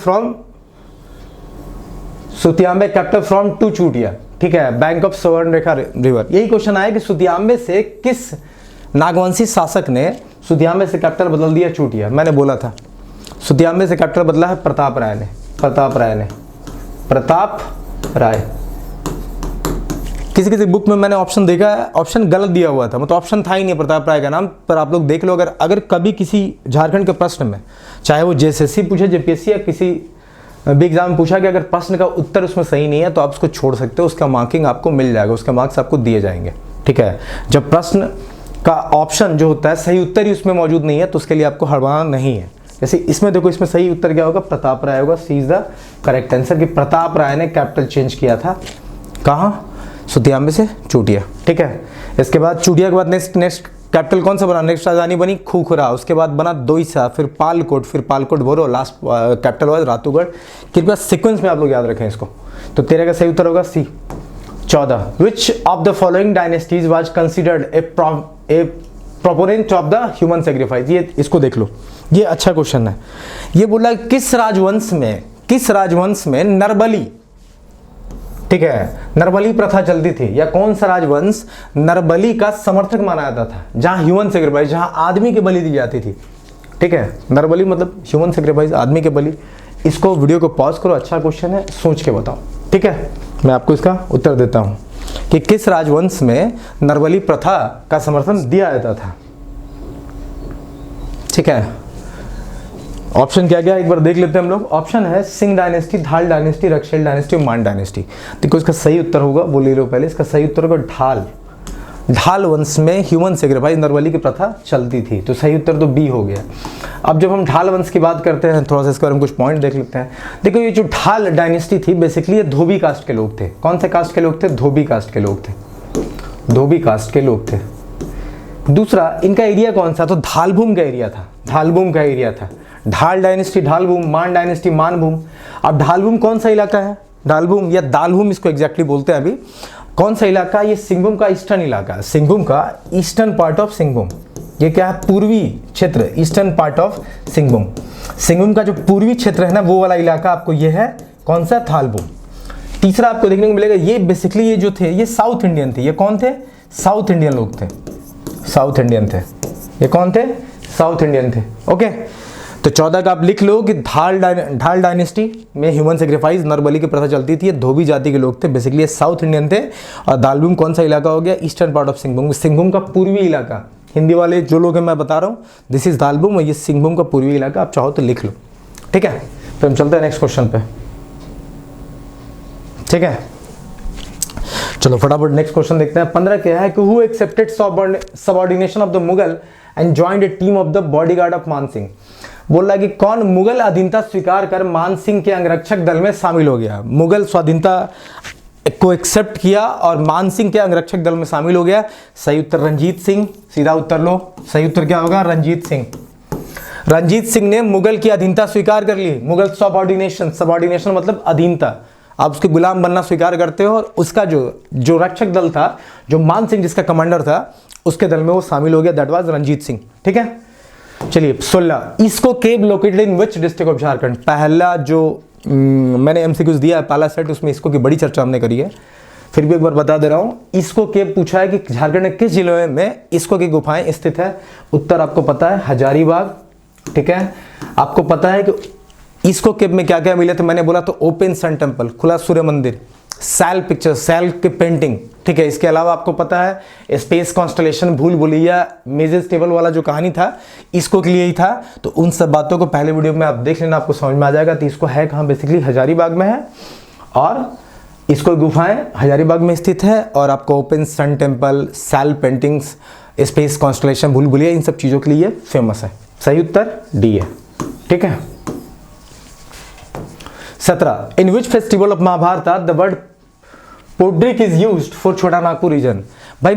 from to Chutia. ठीक है, बैंक ऑफ स्वर्णरेखा रिवर। यही क्वेश्चन आया कि सुतियांबे से किस नागवंशी शासक ने सुतियांबे से कैपिटल बदल दिया चूटिया। मैंने बोला था सुतियांबे से कैपिटल बदला है प्रताप राय ने। प्रताप राय। किसी बुक में मैंने ऑप्शन देखा है, ऑप्शन गलत दिया हुआ था, मतलब ऑप्शन था ही नहीं प्रताप राय का नाम, पर आप लोग देख लो। अगर कभी किसी झारखंड के प्रश्न में, चाहे वो जेएसएससी पूछे, जेपीएससी या किसी भी एग्जाम में पूछा कि अगर प्रश्न का उत्तर उसमें सही नहीं है तो आप उसको छोड़ सकते हो, उसका मार्किंग आपको मिल जाएगा, उसके मार्क्स आपको दिए जाएंगे। ठीक है, जब प्रश्न का ऑप्शन जो होता है सही उत्तर ही उसमें मौजूद नहीं है तो उसके लिए आपको हड़बड़ाना नहीं है। जैसे इसमें देखो, इसमें सही उत्तर क्या होगा? प्रताप राय होगा। सी इज द करेक्ट आंसर कि प्रताप राय ने कैपिटल चेंज किया था। कहाँ? सुतियांबे से चूटिया। ठीक है, इसके बाद चूटिया के बाद नेक्स्ट कैपिटल कौन सा बना? नेक्स्ट राजधानी बनी खूखुरा, उसके बाद बना दोईसा, फिर पालकोट बोरो, लास्ट कैपिटल वाज रातूगढ़। कृपया सीक्वेंस में आप लोग याद रखें इसको। तो 13 का सही उत्तर होगा सी। 14, विच of the following dynasties was considered a proponent of the human sacrifice. ये इसको देख लो, ये अच्छा क्वेश्चन है। ये बोला किस राजवंश में नरबली, ठीक है, नरबली प्रथा चलती थी, या कौन सा राजवंश नरबली का समर्थक माना जाता था, जहां ह्यूमन सेक्रीफाइस, जहां आदमी की बलि दी जाती थी। ठीक है, नरबली मतलब ह्यूमन सेक्रीफाइस, आदमी के बलि। इसको वीडियो को पॉज करो, अच्छा क्वेश्चन है, सोच के बताओ। ठीक है, मैं आपको इसका उत्तर देता हूं कि किस राजवंश में नरबली प्रथा का समर्थन दिया जाता था। ठीक है, ऑप्शन क्या क्या एक बार देख लेते हैं हम लोग। ऑप्शन है सिंह डायनेस्टी, धाल डायनेस्टी, रक्षेल डायनेस्टी और मान डायनेस्टी। देखो इसका सही उत्तर होगा, बोल लो पहले, इसका सही उत्तर होगा ढाल वंश में ह्यूमन सेक्रीफाइस, नरबली की प्रथा चलती थी। तो सही उत्तर तो बी हो गया। अब जब हम ढाल वंश की बात करते हैं, थोड़ा सा इसके बारे में कुछ पॉइंट देख लेते हैं। देखो ये जो ढाल डायनेस्टी थी, बेसिकली ये धोबी कास्ट के लोग थे। कौन से कास्ट के लोग थे? धोबी कास्ट के लोग थे। धोबी कास्ट के लोग थे। दूसरा, इनका एरिया कौन सा? तो धालभूम का एरिया था। धालभूम का एरिया था। ढाल डायनेस्टी ढालभूम, मान डायनेस्टी मानभूम। अब ढालभूम कौन सा इलाका है? ढालभूम या दालभूम इसको एग्जैक्टली बोलते हैं। अभी कौन सा इलाका? ये सिंहभूम का ईस्टर्न इलाका है। सिंहभूम का ईस्टर्न पार्ट ऑफ सिंहभूम। ये क्या है? पूर्वी क्षेत्र, eastern part of Singhbhum. Singhbhum का जो पूर्वी क्षेत्र है ना, वो वाला इलाका आपको ये है कौन सा? थालभूम। तीसरा आपको देखने को मिलेगा, ये बेसिकली ये जो थे ये साउथ इंडियन थे। ये कौन थे? साउथ इंडियन लोग थे। साउथ इंडियन थे। ये कौन थे? साउथ इंडियन थे। ओके, तो 14 का आप लिख लो कि ढाल डायनेस्टी में ह्यूमन सेक्रीफाइस, नरबली की प्रथा चलती थी। धोबी जाति के लोग थे, बेसिकली साउथ इंडियन थे। और दालभूम कौन सा इलाका हो गया? Eastern part of Singhbhum. Singhbhum का पूर्वी इलाका, हिंदी वाले जो लोग हैं मैं बता रहा हूँ, दिस इज दालभूम और ये सिंहभूम का पूर्वी इलाका। आप चाहो तो लिख लो। ठीक है, फिर हम चलते हैं नेक्स्ट क्वेश्चन पे। ठीक है, चलो फटाफट नेक्स्ट क्वेश्चन देखते हैं। 15 क्या है कि who accepted subordination of the Mughal and joined A team of the bodyguard of मान सिंह। बोल रहा है कि कौन मुगल अधीनता स्वीकार कर मान सिंह के अंगरक्षक दल में शामिल हो गया। मुगल स्वाधीनता को एक्सेप्ट किया और मान सिंह के अंगरक्षक दल में शामिल हो गया। सही उत्तर रंजीत सिंह। सीधा उत्तर लो, सही उत्तर क्या होगा? रंजीत सिंह। रंजीत सिंह ने मुगल की अधीनता स्वीकार कर ली। मुगल सबऑर्डिनेशन मतलब अधीनता, आप उसके गुलाम बनना स्वीकार करते हो। और उसका जो रक्षक दल था, जो मान सिंह जिसका कमांडर था, उसके दल में वो शामिल हो गया। That was Ranjit Singh. ठीक है, चलिए 16, इसको cave located in which district of Jharkhand. पहला जो मैंने एमसीक्यूज दिया है, पहला सेट, उसमें इसको की बड़ी चर्चा हमने करी है। फिर भी एक बार बता दे रहा हूं, इसको केव पूछा है कि झारखंड के किस जिले में इसको की गुफाएं स्थित है। उत्तर आपको पता है, हजारीबाग। ठीक है, आपको पता है कि इसको केव में क्या क्या मिले थे। मैंने बोला तो ओपन सन टेम्पल, खुला सूर्य मंदिर, सैल पिक्चर, सैल की पेंटिंग। ठीक है, इसके अलावा आपको पता है space constellation, Bhool Bhulaiyaa, mazes table वाला जो कहानी था, इसको के लिए ही था। तो उन सब बातों को पहले वीडियो में आप देख लेना, आपको समझ में आ जाएगा। तो इसको है कहाँ? बेसिकली हजारीबाग में है। और इसको गुफाएं हजारीबाग में स्थित है और आपको open sun temple, cell paintings, space constellation, Bhool Bhulaiya, इन सब चीज़ों के लिए फेमस है। सही उत्तर डी है। ठीक है। 17 in which festival of Mahabharat the word Podrik is used for Chota Nagpur reason. भाई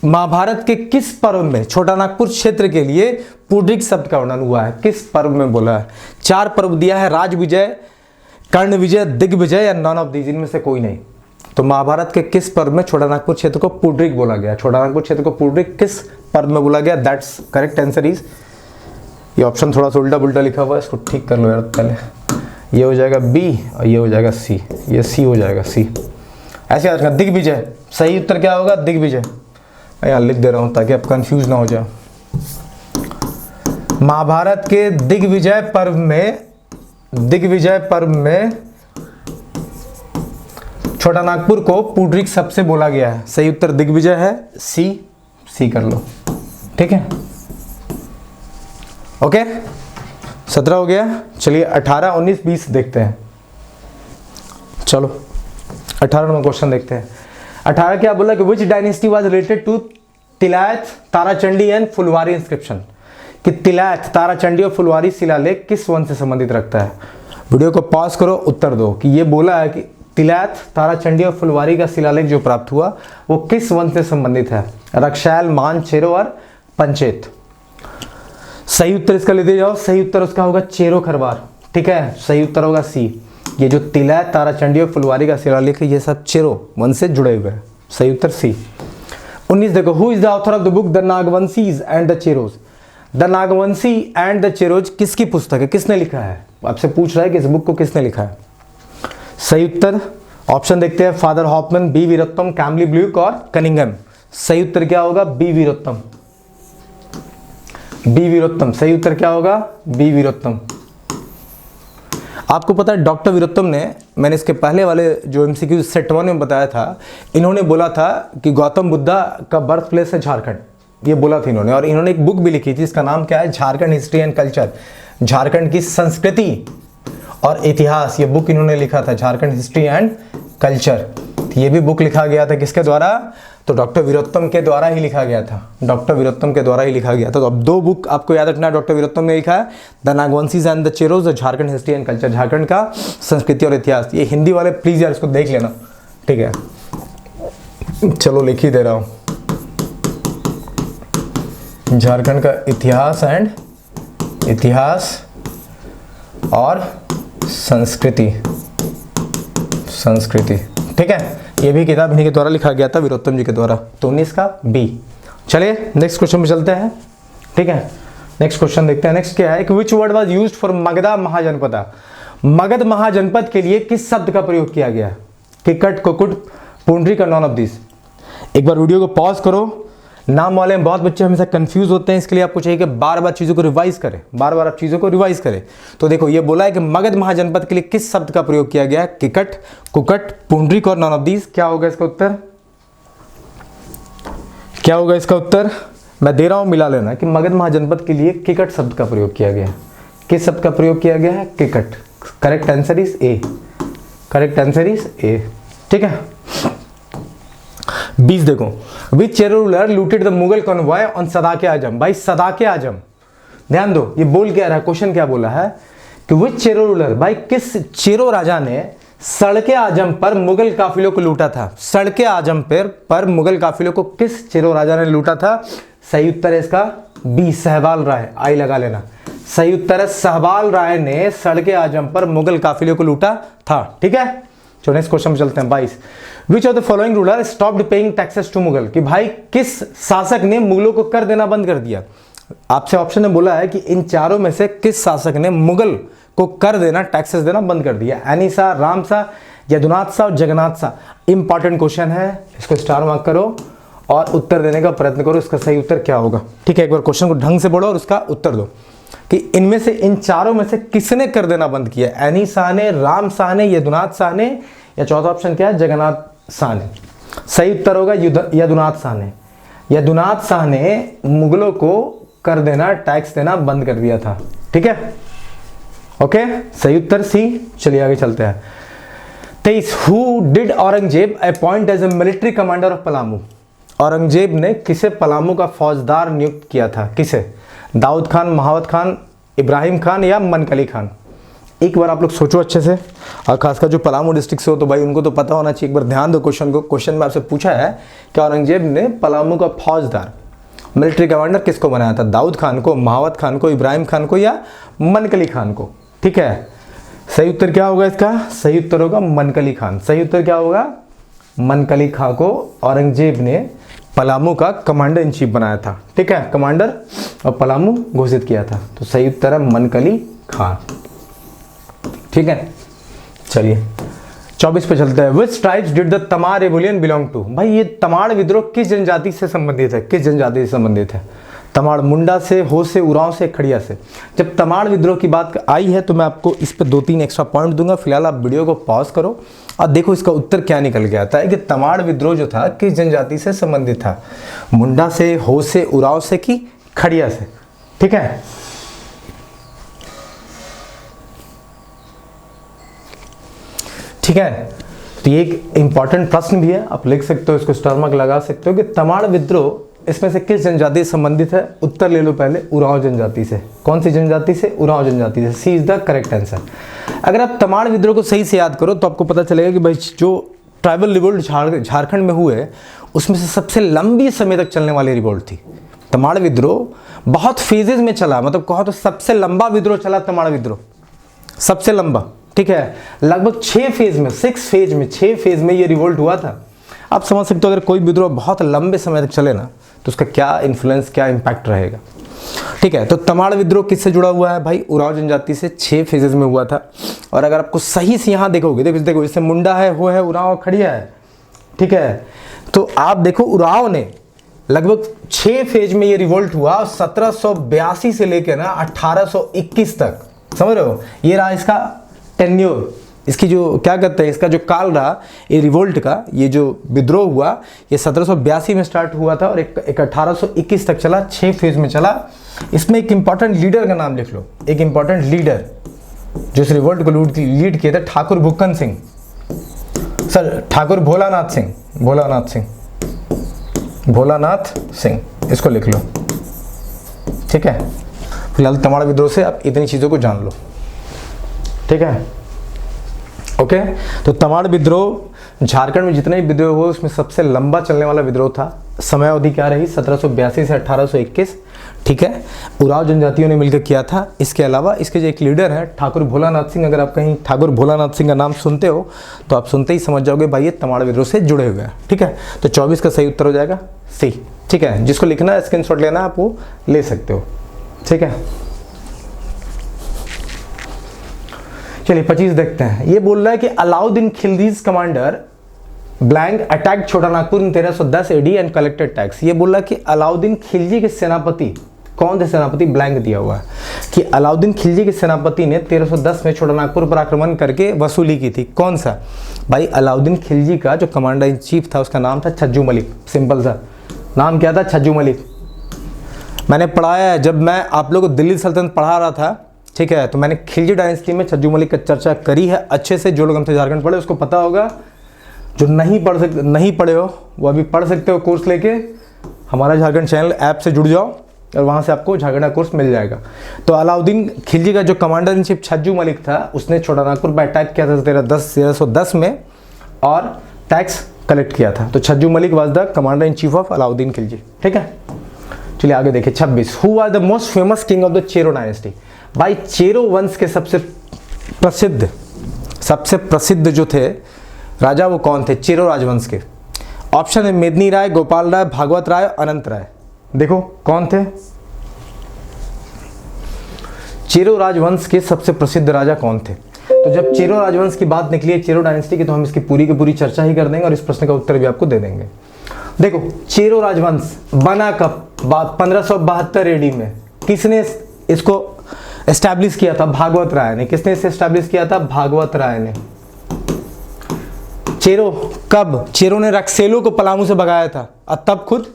महाभारत के किस पर्व में छोटा नागपुर क्षेत्र के लिए पुड्रिक शब्द का वर्णन हुआ है, किस पर्व में बोला है? 4 पर्व दिया है, राज विजय, कर्ण विजय, दिग्विजय या नॉन ऑफ दीज, इनमें से कोई नहीं। तो महाभारत के किस पर्व में छोटा नागपुर क्षेत्र को पुड्रिक बोला गया? छोटा नागपुर क्षेत्र को पुड्रिक किस पर्व में बोला गया? दैट्स करेक्ट आंसर इज, ये ऑप्शन थोड़ा सा उल्टा पुल्टा लिखा हुआ है, इसको ठीक कर लो यार पहले। ये हो जाएगा बी और ये हो जाएगा सी, ये सी हो जाएगा, सी ऐसे याद रखना। दिग्विजय, सही उत्तर क्या होगा? दिग्विजय। मैं यहाँ लिख दे रहा हूँ ताकि आप कंफ्यूज ना हो जाओ। महाभारत के दिग्विजय पर्व में छोटा नागपुर को पुड्रिक शब्द से बोला गया है। सही उत्तर दिग्विजय है, सी कर लो। ठीक है, ओके। 17 हो गया। चलिए 18, 19, 20 देखते हैं। चलो 18 नंबर क्वेश्चन देखते हैं। 18 क्या बोला कि which dynasty was related to Tilait, Tarachandi and Phulwari inscription, कि तिलैत, ताराचंडी और फुलवारी शिलालेख किस वंश से संबंधित रखता है? वीडियो को पॉज करो, उत्तर दो कि ये बोला है कि तिलैत, ताराचंडी और फुलवारी का शिलालेख जो प्राप्त हुआ वो किस वंश से संबंधित है? रक्षैल, मान, चेरो और पंचेत। सही उत्तर इसका लेते जाओ। सही उत्तर उसका होगा चेरो खरवार। ठीक है, सही उत्तर होगा सी। ये जो तिलैत, ताराचंडी और फुलवारी का शिलालेख है ये सब चेरो वंश से जुड़े हुए हैं। सही उत्तर सी। 19 देखो, who is the author of the book the Nagvanshis and the Cheros. The Nagvanshi and the Cheros किसकी पुस्तक है, किसने लिखा है? आपसे पूछ रहा है कि इस बुक को किसने लिखा है। सही उत्तर ऑप्शन देखते हैं, father Hoffmann, B Virottam, Camille Bulcke और कनिंगम। सही उत्तर क्या होगा? B Virottam, B Virottam. सही उत्तर क्या होगा? बी वीरोत्तम। आपको पता है डॉक्टर वीरोत्तम ने, मैंने इसके पहले वाले जो एमसीक्यू सेट 1 में बताया था, इन्होंने बोला था कि गौतम बुद्धा का बर्थ प्लेस है झारखंड, ये बोला था इन्होंने। और इन्होंने एक बुक भी लिखी थी, इसका नाम क्या है? Jharkhand history and culture, Jharkhand की संस्कृति और इतिहास। ये बुक इन्होंने लिखा था, झारखंड हिस्ट्री एंड कल्चर। ये भी बुक लिखा गया था किसके द्वारा? तो डॉक्टर वीरोत्तम के द्वारा ही लिखा गया था, डॉक्टर वीरोत्तम के द्वारा ही लिखा गया था। तो अब 2 बुक आपको याद रखना, डॉक्टर वीरोत्तम ने लिखा है the Nagvanshis and the Cheros और Jharkhand history and culture, Jharkhand का संस्कृति और इतिहास। ये हिंदी वाले प्लीज यार इसको देख लेना। ठीक है, चलो लिख ही दे रहा हूं, झारखंड का इतिहास और संस्कृति। ठीक है, ये भी किताब इन्हीं के द्वारा लिखा गया था, वीरोत्तम जी के द्वारा। तो 19 का बी। चलिए नेक्स्ट क्वेश्चन में चलते हैं। ठीक है, नेक्स्ट क्वेश्चन देखते हैं। नेक्स्ट क्या है? Which word was used for Magadha Mahajanapada. Magadh Mahajanpad के लिए किस शब्द का प्रयोग किया गया? किकट, कुकुट, पुंडरीक और नॉन ऑफ दिस। एक बार वीडियो को पॉज करो। नाम वाले में बहुत बच्चे हमेशा कंफ्यूज होते हैं, इसके लिए आपको चाहिए कि बार बार चीज़ों को रिवाइज करें, बार आप चीज़ों को रिवाइज करें। तो देखो ये बोला है कि मगध महाजनपद के लिए किस शब्द का प्रयोग किया गया है? किकट, कुकट, पुंडरीक और नॉन ऑफ दीज। क्या होगा इसका उत्तर? क्या होगा इसका उत्तर? मैं दे रहा हूं, मिला लेना कि मगध महाजनपद के लिए किकट शब्द का प्रयोग किया गया है। किस शब्द का प्रयोग किया गया है? Kikat. Correct answer is A, correct answer is A. ठीक है, 20 देखो, which Chero ruler looted the Mughal convoy on Sadake Azam. भाई सदाके आजम, ध्यान दो, ये बोल क्या रहा है, क्वेश्चन क्या बोला है कि विच चेरो रूलर, भाई किस चेरो राजा ने सड़के आजम पर मुगल काफिलों को लूटा था? सड़के आजम पर मुगल काफिलों को किस चेरो राजा ने लूटा था? सही उत्तर है इसका बी, सहबाल राय। आई लगा लेना, सही उत्तर है सहबाल राय ने सड़के आजम पर मुगल काफिलों को लूटा था। ठीक है, चलो नेक्स्ट क्वेश्चन में चलते हैं। 22, which of the following ruler stopped paying taxes to Mughal. कि भाई किस शासक ने मुगलों को कर देना बंद कर दिया? आपसे ऑप्शन ने बोला है कि इन चारों में से किस शासक ने मुगल को कर देना, टैक्सेस देना बंद कर दिया? एनी शाह, राम शाह, यदुनाथ शाह और जगन्नाथ शाह। इंपॉर्टेंट क्वेश्चन है, इसको स्टार मार्क करो और उत्तर देने का प्रयत्न करो, इसका सही उत्तर क्या होगा। ठीक है, एक बार क्वेश्चन को ढंग से पढ़ो और उसका उत्तर दो कि इनमें से, इन चारों में से किसने कर देना बंद किया? एनी शाह ने, राम शाह ने, यदुनाथ शाह ने, या चौथा ऑप्शन क्या है? जगन्नाथ शाह ने। सही उत्तर होगा यदुनाथ शाह ने। यदुनाथ शाह ने मुगलों को कर देना, टैक्स देना बंद कर दिया था। ठीक है, ओके, सही उत्तर सी। चलिए आगे चलते हैं। 23 who did Aurangzeb appoint as a military commander of Palamu. Aurangzeb ने किसे पलामू का फौजदार नियुक्त किया था? किसे? दाऊद खान, महावत खान, इब्राहिम खान या मनकली खान? एक बार आप लोग सोचो अच्छे से, और खासकर जो पलामू डिस्ट्रिक्ट से हो तो भाई उनको तो पता होना चाहिए। एक बार ध्यान दो क्वेश्चन को। क्वेश्चन में आपसे पूछा है कि औरंगजेब ने पलामू का फौजदार मिलिट्री कमांडर किसको बनाया था? दाऊद खान को, महावत खान को, इब्राहिम खान को या मनकली खान को? ठीक है, सही उत्तर क्या होगा इसका? सही उत्तर होगा मनकली खान। सही उत्तर क्या होगा? मनकली खान को औरंगजेब ने पलामू का कमांडर इन चीफ बनाया था। ठीक है, कमांडर और पलामू घोषित किया था। तो सही उत्तर है मनकली खान। ठीक है, चलिए 24 पे चलते हैं। Which tribes did the Tamar rebellion belong to? भाई ये तमाड़ विद्रोह किस जनजाति से संबंधित है? किस जनजाति से संबंधित है? तमाड़, मुंडा से, हो से, उरांव से, खड़िया से। जब तमाड़ विद्रोह की बात आई है तो मैं आपको इस पे 2-3 एक्स्ट्रा पॉइंट दूंगा। फिलहाल आप वीडियो को पॉज करो और देखो इसका उत्तर क्या निकल के आता है कि तमाड़ विद्रोह जो था किस जनजाति से संबंधित था? मुंडा से, हो से, उरांव से कि खड़िया से? ठीक है, ठीक है। तो ये एक इंपॉर्टेंट प्रश्न भी है, आप लिख सकते हो इसको, स्टार मार्क लगा सकते हो कि तमाड़ विद्रोह इसमें से किस जनजाति से संबंधित है? उत्तर ले लो पहले, उरांव जनजाति से। कौन सी जनजाति से? उरांव जनजाति से। सी इज द करेक्ट आंसर। अगर आप तमाड़ विद्रोह को सही से याद करो तो आपको पता चलेगा कि भाई जो ट्राइबल रिवोल्ट झारखंड में हुए उसमें से सबसे लंबी समय तक चलने वाली रिवोल्ट थी तमाड़ विद्रोह। बहुत फेजेज में चला, मतलब कहो तो सबसे लंबा विद्रोह चला तमाड़ विद्रोह, सबसे लंबा। ठीक है, लगभग 6 फेज में ये रिवोल्ट हुआ था। आप समझ सकते हो अगर कोई विद्रोह बहुत लंबे समय तक चले ना तो उसका क्या इन्फ्लुएंस, क्या इंपैक्ट रहेगा। ठीक है, तो तमाड़ विद्रोह किससे जुड़ा हुआ है भाई? उरांव जनजाति से 6 फेजेज में हुआ था। और अगर आपको सही से यहाँ देखोगे, देखो जैसे मुंडा है, हो है, उरांव, खड़िया है। ठीक है, तो आप देखो उरांव ने लगभग 6 फेज में ये रिवोल्ट हुआ, 1782 से लेकर ना 1821 तक। समझ रहे हो? ये रहा इसका टेन्योर, इसकी जो क्या कहते हैं, इसका जो काल रहा ये रिवोल्ट का, ये जो विद्रोह हुआ ये 1782 में स्टार्ट हुआ था और एक 1821 तक चला, 6 फेज में चला। इसमें एक इंपॉर्टेंट लीडर का नाम लिख लो, एक इंपॉर्टेंट लीडर जो इस रिवोल्ट को लीड किए थे, ठाकुर भुक्कन सिंह, सर ठाकुर भोलानाथ सिंह, इसको लिख लो। ठीक है, फिलहाल तमाड़ विद्रोह से आप इतनी चीज़ों को जान लो। ठीक है, ओके। तो तमाड़ विद्रोह झारखंड में जितने भी विद्रोह हुए उसमें सबसे लंबा चलने वाला विद्रोह था। समय अवधि क्या रही? 1782 से 1821। ठीक है, उरांव जनजातियों ने मिलकर किया था। इसके अलावा इसके जो एक लीडर है ठाकुर भोलानाथ सिंह, अगर आप कहीं ठाकुर भोलानाथ सिंह का नाम सुनते हो तो आप सुनते ही समझ जाओगे भाई ये तमाड़ विद्रोह से जुड़े हुए हैं। ठीक है, तो 24 का सही उत्तर हो जाएगा सी। ठीक है, जिसको लिखना है, स्क्रीनशॉट लेना है, आप वो ले सकते हो। ठीक है, चलिए 25 देखते हैं। ये बोल रहा है कि अलाउद्दीन खिलजी's कमांडर ब्लैंक अटैक छोटा नागपुर इन 1310 AD एंड कलेक्टेड टैक्स। ये बोल रहा है कि अलाउद्दीन खिलजी के सेनापति कौन थे? सेनापति ब्लैंक दिया हुआ है कि अलाउद्दीन खिलजी के सेनापति ने 1310 में छोटा नागपुर पर आक्रमण करके वसूली की थी। कौन सा? भाई अलाउद्दीन खिलजी का जो कमांडर इन चीफ था उसका नाम था छज्जू मलिक। सिंपल सा नाम क्या था? छज्जू मलिक। मैंने पढ़ाया है, जब मैं आप लोगों को दिल्ली सल्तनत पढ़ा रहा था, ठीक है, तो मैंने खिलजी डायनेस्टी में छज्जू मलिक का चर्चा करी है अच्छे से। जो लोग हमसे झारखंड पढ़े उसको पता होगा, जो नहीं पढ़े हो वो अभी पढ़ सकते हो कोर्स लेके। हमारा झारखंड चैनल ऐप से जुड़ जाओ और वहाँ से आपको झारखंड का कोर्स मिल जाएगा। तो अलाउद्दीन खिलजी का जो commander in chief Chhajju Malik था उसने छोटा नागपुर पर अटैक किया था 1310 में और टैक्स कलेक्ट किया था। तो Chhajju Malik was the commander in chief of Alauddin Khilji. ठीक है, चलिए आगे देखिए 26। Who are the most famous king of the Chero dynasty? भाई चेरो वंश के सबसे प्रसिद्ध जो थे राजा वो कौन थे चेरो राजवंश के? ऑप्शन है मेदिनी राय, गोपाल राय, भागवत राय, अनंत राय। देखो कौन थे चेरो राजवंश के सबसे प्रसिद्ध राजा कौन थे? तो जब चेरो राजवंश की बात निकली है चेरो डायनेस्टी की, तो हम इसकी पूरी की पूरी चर्चा ही कर देंगे और इस प्रश्न का उत्तर भी आपको दे देंगे। देखो चेरो राजवंश बना कब? 1572 AD में। किसने इसको एस्टैब्लिश किया था? भागवत राय ने। किसने इसे एस्टैब्लिश किया था? भागवत राय ने। चेरो कब? चेरो ने रक्सेलो को पलामू से भगाया था और तब खुद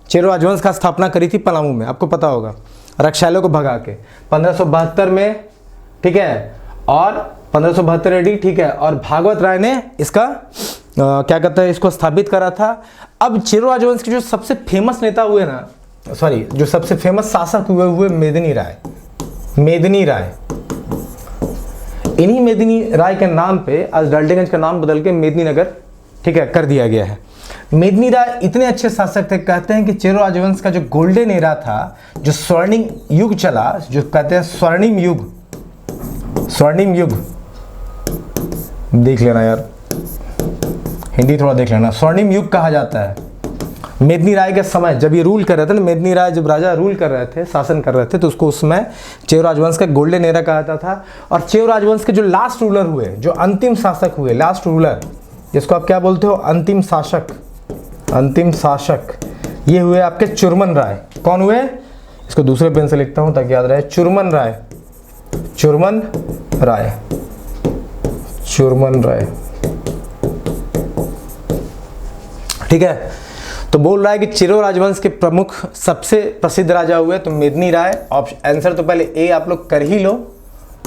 चेरो राजवंश का स्थापना करी थी पलामू में, आपको पता होगा, रक्सेलो को भगा के 1572 में। ठीक है, और 1572 AD, ठीक है। और भागवत राय ने इसका क्या कहते हैं, इसको स्थापित करा था। अब चेरो राजवंश के जो सबसे फेमस नेता हुए ना, सॉरी, जो सबसे फेमस शासक हुए मेदिनी राय। मेदिनी राय, इन्हीं मेदिनी राय के नाम पे आज डाल्टनगंज का नाम बदल के मेदिनीनगर, ठीक है, कर दिया गया है। मेदिनी राय इतने अच्छे शासक थे, कहते हैं कि चेरो राजवंश का जो गोल्डन एरा था, जो स्वर्णिम युग चला, जो कहते हैं स्वर्णिम युग, स्वर्णिम युग, देख लेना यार, हिंदी थोड़ा देख लेना, स्वर्णिम युग कहा जाता है। मेदिनी राय के समय जब ये रूल कर रहे थे ना, मेदिनी राय जब राजा रूल कर रहे थे, शासन कर रहे थे, तो उसको उसमें चेरो राजवंश का गोल्डन एरा कहा जाता था। और चेरो राजवंश के जो लास्ट रूलर हुए, जो अंतिम शासक हुए, लास्ट रूलर, जिसको आप क्या बोलते हो, अंतिम शासक, अंतिम शासक, ये हुए आपके चुरमन राय। कौन हुए, इसको दूसरे पेन से लिखता हूं ताकि याद रहे, चुरमन राय, चुरमन राय, चुरमन राय, ठीक है। तो बोल रहा है कि चेरो राजवंश के प्रमुख सबसे प्रसिद्ध राजा हुए तो मेदिनी राय। आंसर तो पहले ए आप लोग कर ही लो,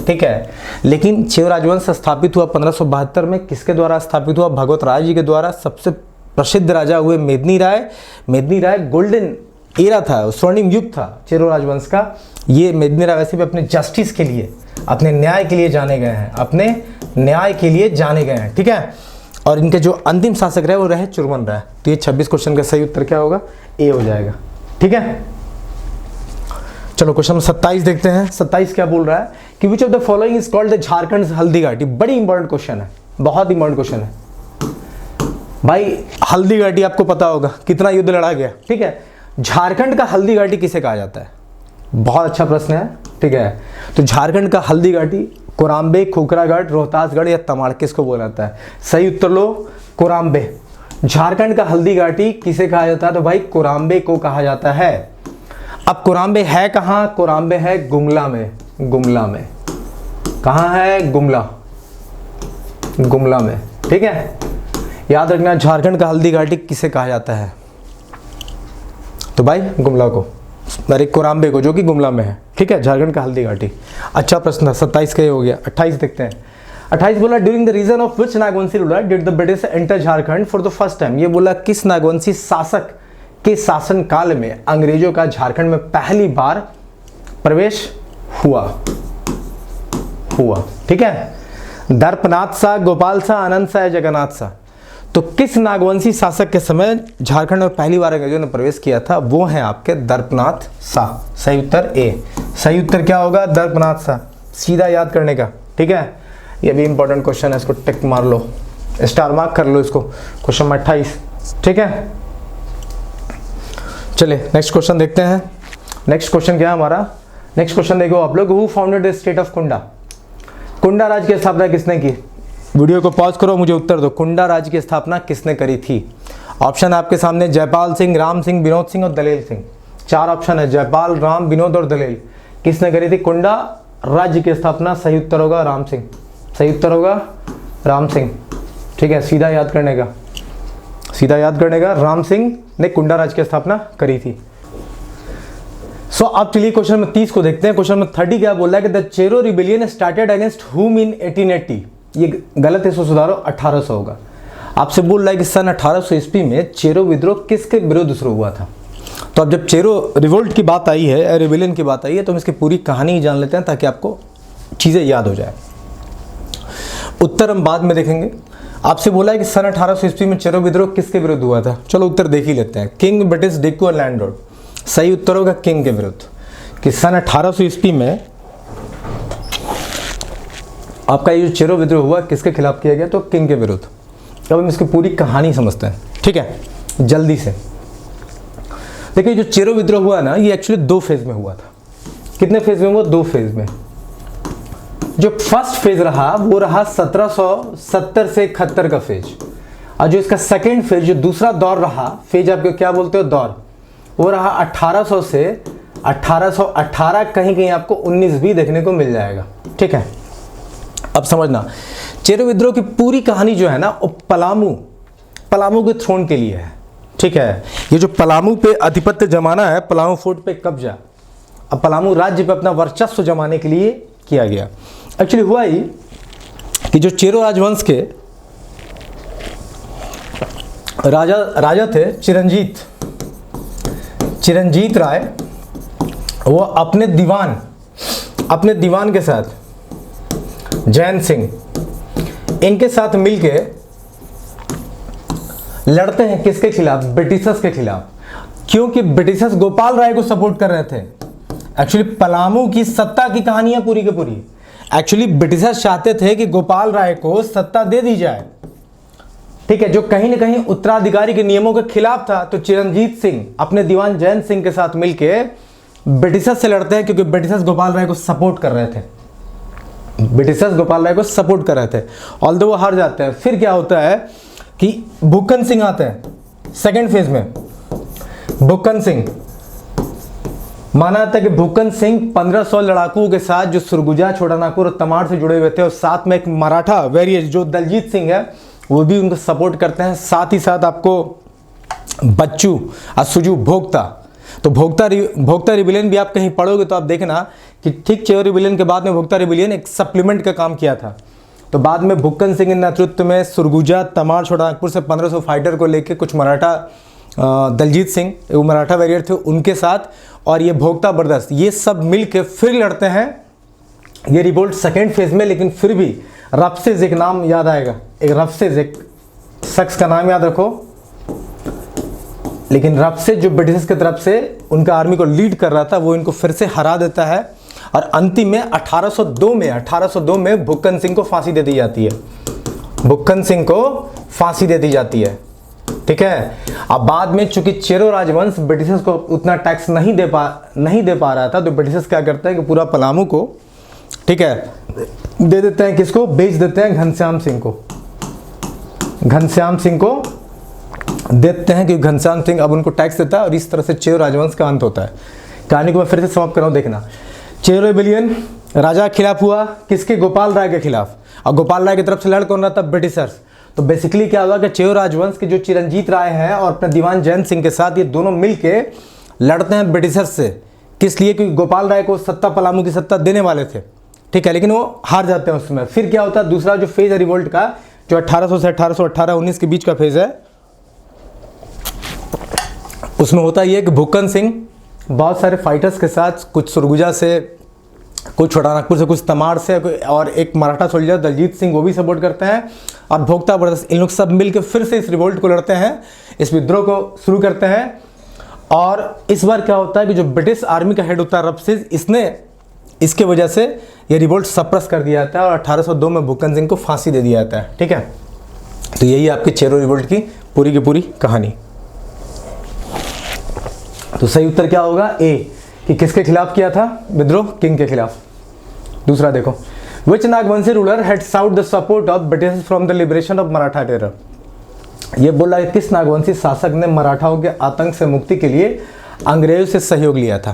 ठीक है। लेकिन चेरो राजवंश स्थापित हुआ 1572 में, किसके द्वारा स्थापित हुआ, भागवत राय जी के द्वारा। सबसे प्रसिद्ध राजा हुए मेदिनी राय। मेदिनी राय गोल्डन एरा था, स्वर्णिम युग था चेरो राजवंश का। ये मेदिनी राय वैसे भी अपने जस्टिस के लिए, अपने न्याय के लिए जाने गए हैं, अपने न्याय के लिए जाने गए हैं, ठीक है। और इनके जो अंतिम शासक रहे वो रहे चुरमन राय। तो ये 26 क्वेश्चन का सही उत्तर क्या होगा, ए हो जाएगा, ठीक है। चलो क्वेश्चन 27 देखते हैं। 27 क्या बोल रहा है कि which of the following is called the Jharkhand Haldi Ghati. बड़ी इंपॉर्टेंट क्वेश्चन है, बहुत इंपॉर्टेंट क्वेश्चन है भाई। हल्दी घाटी आपको पता होगा कितना युद्ध लड़ा गया, ठीक है। झारखंड का हल्दी घाटी किसे कहा जाता है, बहुत अच्छा प्रश्न है, ठीक है। तो झारखंड का हल्दी घाटी कोराम्बे, खोखरागढ़, रोहतासगढ़ या तमाड़, किसको बोला जाता है। सही उत्तर लो, कोराम्बे। झारखंड का हल्दी घाटी किसे कहा जाता है, तो भाई कोराम्बे को कहा जाता है। अब कोराम्बे है कहाँ, कोराम्बे है गुमला में, गुमला में। कहाँ है, गुमला, गुमला में, ठीक है। याद रखना झारखंड का हल्दी घाटी किसे कहा जाता है, तो भाई गुमला को, अरे कोराम्बे को, जो कि गुमला में है, ठीक है। झारखंड का हल्दी घाटी, अच्छा प्रश्न था। 27 का ये हो गया। 28 देखते हैं। 28 बोला during the reign of which Nagvanshi ruler did the British enter Jharkhand for the first time. ये बोला किस नागवंशी शासक के शासन काल में अंग्रेजों का झारखंड में पहली बार प्रवेश हुआ, ठीक है। दर्पनाथ शाह, गोपाल शाह, आनंद शाह, जगन्नाथ शाह। तो किस नागवंशी शासक के समय झारखंड में पहली बार अंग्रेजों ने प्रवेश किया था, वो है आपके दर्पनाथ शाह। सही उत्तर ए। सही उत्तर क्या होगा, दर्पनाथ शाह। सीधा याद करने का, ठीक है। ये भी इंपॉर्टेंट क्वेश्चन है, इसको टिक मार लो, स्टार मार्क कर लो इसको। क्वेश्चन नंबर 28, ठीक है। चलिए नेक्स्ट क्वेश्चन देखते हैं। नेक्स्ट क्वेश्चन क्या है हमारा, नेक्स्ट क्वेश्चन देखो आप लोग। Who founded the state of Kunda. Kunda राज्य की स्थापना किसने की। वीडियो को पॉज करो, मुझे उत्तर दो। कुंडा राज्य की स्थापना किसने करी थी। ऑप्शन आपके सामने, जयपाल सिंह, राम सिंह, विनोद सिंह और दलेल सिंह। 4 ऑप्शन है, जयपाल, राम, विनोद और दलेल। किसने करी थी कुंडा राज्य की स्थापना। सही उत्तर होगा राम सिंह। सही उत्तर होगा राम सिंह, ठीक है। सीधा याद करने का, सीधा याद करने का, राम सिंह ने कुंडा राज्य की स्थापना करी थी। सो अब चलिए क्वेश्चन नंबर 30 को देखते हैं। क्वेश्चन नंबर 30 क्या बोल रहा है कि the Chero rebellion started against हुम इन 1880। ये गलत है, इसको सुधारो, 1800 होगा। आपसे बोल रहा है कि सन 1800 ईस्वी में चेरो विद्रोह किसके विरुद्ध शुरू हुआ था। तो अब जब चेरो रिवोल्ट की बात आई है, रिबेलियन की बात आई है, तो हम इसकी पूरी कहानी ही जान लेते हैं ताकि आपको चीज़ें याद हो जाए। उत्तर हम बाद में देखेंगे। आपसे बोला है कि सन 1800 ईस्वी में चेरो विद्रोह किसके विरुद्ध हुआ था। चलो उत्तर देख ही लेते हैं। किंग ब्रिटिश डिक्कू और लैंडलॉर्ड। सही उत्तर होगा किंग के विरुद्ध। कि सन 1800 ईस्वी में आपका ये जो चेरो विद्रोह हुआ किसके खिलाफ किया गया, तो किंग के विरुद्ध। अब हम इसकी पूरी कहानी समझते हैं, ठीक है, जल्दी से। देखिए जो चेरो विद्रोह हुआ ना, ये एक्चुअली 2 फेज में हुआ था। कितने फेज में हुआ, 2 फेज में। जो फर्स्ट फेज रहा वो रहा 1770 से 71 का फेज, और जो इसका सेकेंड फेज, जो दूसरा दौर रहा, फेज आपको क्या बोलते हो, दौर, वो रहा 1800 से 1818, कहीं कहीं आपको 19 भी देखने को मिल जाएगा, ठीक है। अब समझना, चेरो विद्रोह की पूरी कहानी जो है ना, वो पलामू के थ्रोन के लिए है, ठीक है। ये जो पलामू पे आधिपत्य जमाना है, पलामू फोर्ट पे कब्जा, अब पलामू राज्य पे अपना वर्चस्व जमाने के लिए किया गया। एक्चुअली हुआ ही कि जो चेरो राजवंश के राजा थे चिरंजीत राय, वो अपने दीवान के साथ जैन सिंह, इनके साथ मिलके लड़ते हैं किसके खिलाफ? ब्रिटिशर्स के खिलाफ। क्योंकि ब्रिटिशर्स गोपाल राय को सपोर्ट कर रहे थे। एक्चुअली पलामू की सत्ता की कहानी है पूरी की पूरी। एक्चुअली ब्रिटिशर्स चाहते थे कि गोपाल राय को सत्ता दे दी जाए, ठीक है, जो कहीं ना कहीं उत्तराधिकारी के नियमों के खिलाफ था। तो चिरंजीत सिंह अपने दीवान जैन सिंह के साथ मिलके ब्रिटिशर्स से लड़ते हैं, क्योंकि ब्रिटिशर्स गोपाल राय को सपोर्ट कर रहे थे। ऑल्दो वो हार जाते हैं। फिर क्या होता है कि भुक्कन सिंह आते हैं सेकेंड फेज में। भुक्कन सिंह, माना जाता है कि भुक्कन सिंह 1500 लड़ाकुओं के साथ, जो सुरगुजा, छोटानागपुर और तमाड़ से जुड़े हुए थे, और साथ में एक मराठा वेरिएट जो दलजीत सिंह है, वो भी उनको सपोर्ट करते हैं। साथ ही साथ आपको बच्चू असुजू भोक्ता, तो भोक्ता रिबिलियन भी आप कहीं पढ़ोगे तो आप देखना कि ठीक चेरो रिबिलियन के बाद में भोक्ता रिबिलियन एक सप्लीमेंट का काम किया था। तो बाद में भुक्कन सिंह के नेतृत्व में सुरगुजा, तमाड़, छोटानागपुर से 1500 फाइटर को लेकर कुछ मराठा, दलजीत सिंह वो मराठा वेरिएट थे, उनके साथ, और ये भोक्ता बर्दस्त, ये सब मिलके फिर लड़ते हैं ये रिवोल्ट सेकेंड फेज में। लेकिन फिर भी रफसेज, एक नाम याद आएगा, एक रफसेज, एक शख्स का नाम याद रखो। लेकिन रफसेज जो ब्रिटिश की तरफ से उनका आर्मी को लीड कर रहा था, वो इनको फिर से हरा देता है, और अंतिम में 1802 में भुक्कन सिंह को फांसी दे दी जाती है। ठीक है। अब बाद में चूंकि चेरो राजवंश ब्रिटिशर्स को उतना टैक्स नहीं दे पा रहा था, तो ब्रिटिशर्स क्या करते हैं कि पूरा पलामू को, ठीक है, दे देते हैं, किसको? बेच देते हैं घनश्याम सिंह को देते हैं, क्योंकि घनश्याम सिंह अब उनको टैक्स देता है, और इस तरह से चेरो राजवंश का अंत होता है। कहानी को मैं फिर से समाप्त कर रहा हूं, देखना। चेरो रिबेलियन राजा के खिलाफ हुआ, किसके? गोपाल राय के खिलाफ। और गोपाल राय की तरफ से लड़ कौन रहा था? ब्रिटिशर्स। तो बेसिकली क्या हुआ कि चेरो राजवंश के जो चिरंजीत राय हैं और अपने दीवान जैन सिंह के साथ, ये दोनों मिलके लड़ते हैं ब्रिटिशर्स से। किस लिए? क्योंकि गोपाल राय को सत्ता, पलामू की सत्ता देने वाले थे, ठीक है, लेकिन वो हार जाते हैं उसमें। फिर क्या होता है? दूसरा जो फेज है रिवोल्ट का, जो 1800 से 1818-19 के बीच का फेज है, उसमें होता ये कि भुक्कन सिंह बहुत सारे फाइटर्स के साथ, कुछ सुरगुजा से, कुछ छोटानागपुर से, कुछ तमाड़ से, और एक मराठा सोल्जर दलजीत सिंह, वो भी सपोर्ट करते हैं, और भोक्ता बर्दस्त, इन लोग सब मिलकर फिर से इस रिवोल्ट को लड़ते हैं, इस विद्रोह को शुरू करते हैं। और इस बार क्या होता है कि जो ब्रिटिश आर्मी का हेड होता है रफसेज, इसके वजह से ये रिवोल्ट सप्रेस कर दिया जाता है, और 1802 में भुक्कन सिंह को फांसी दे दिया जाता है, ठीक है। तो यही आपकी चेरो रिवोल्ट की पूरी कहानी। तो सही उत्तर क्या होगा? ए, कि किसके खिलाफ किया था विद्रोह? किंग के खिलाफ। दूसरा देखो, which Nagvanshi ruler had sought the support of British from the liberation of Maratha terror. ये बोला है किस नागवंशी शासक ने मराठाओं के आतंक से मुक्ति के लिए अंग्रेजों से सहयोग लिया था?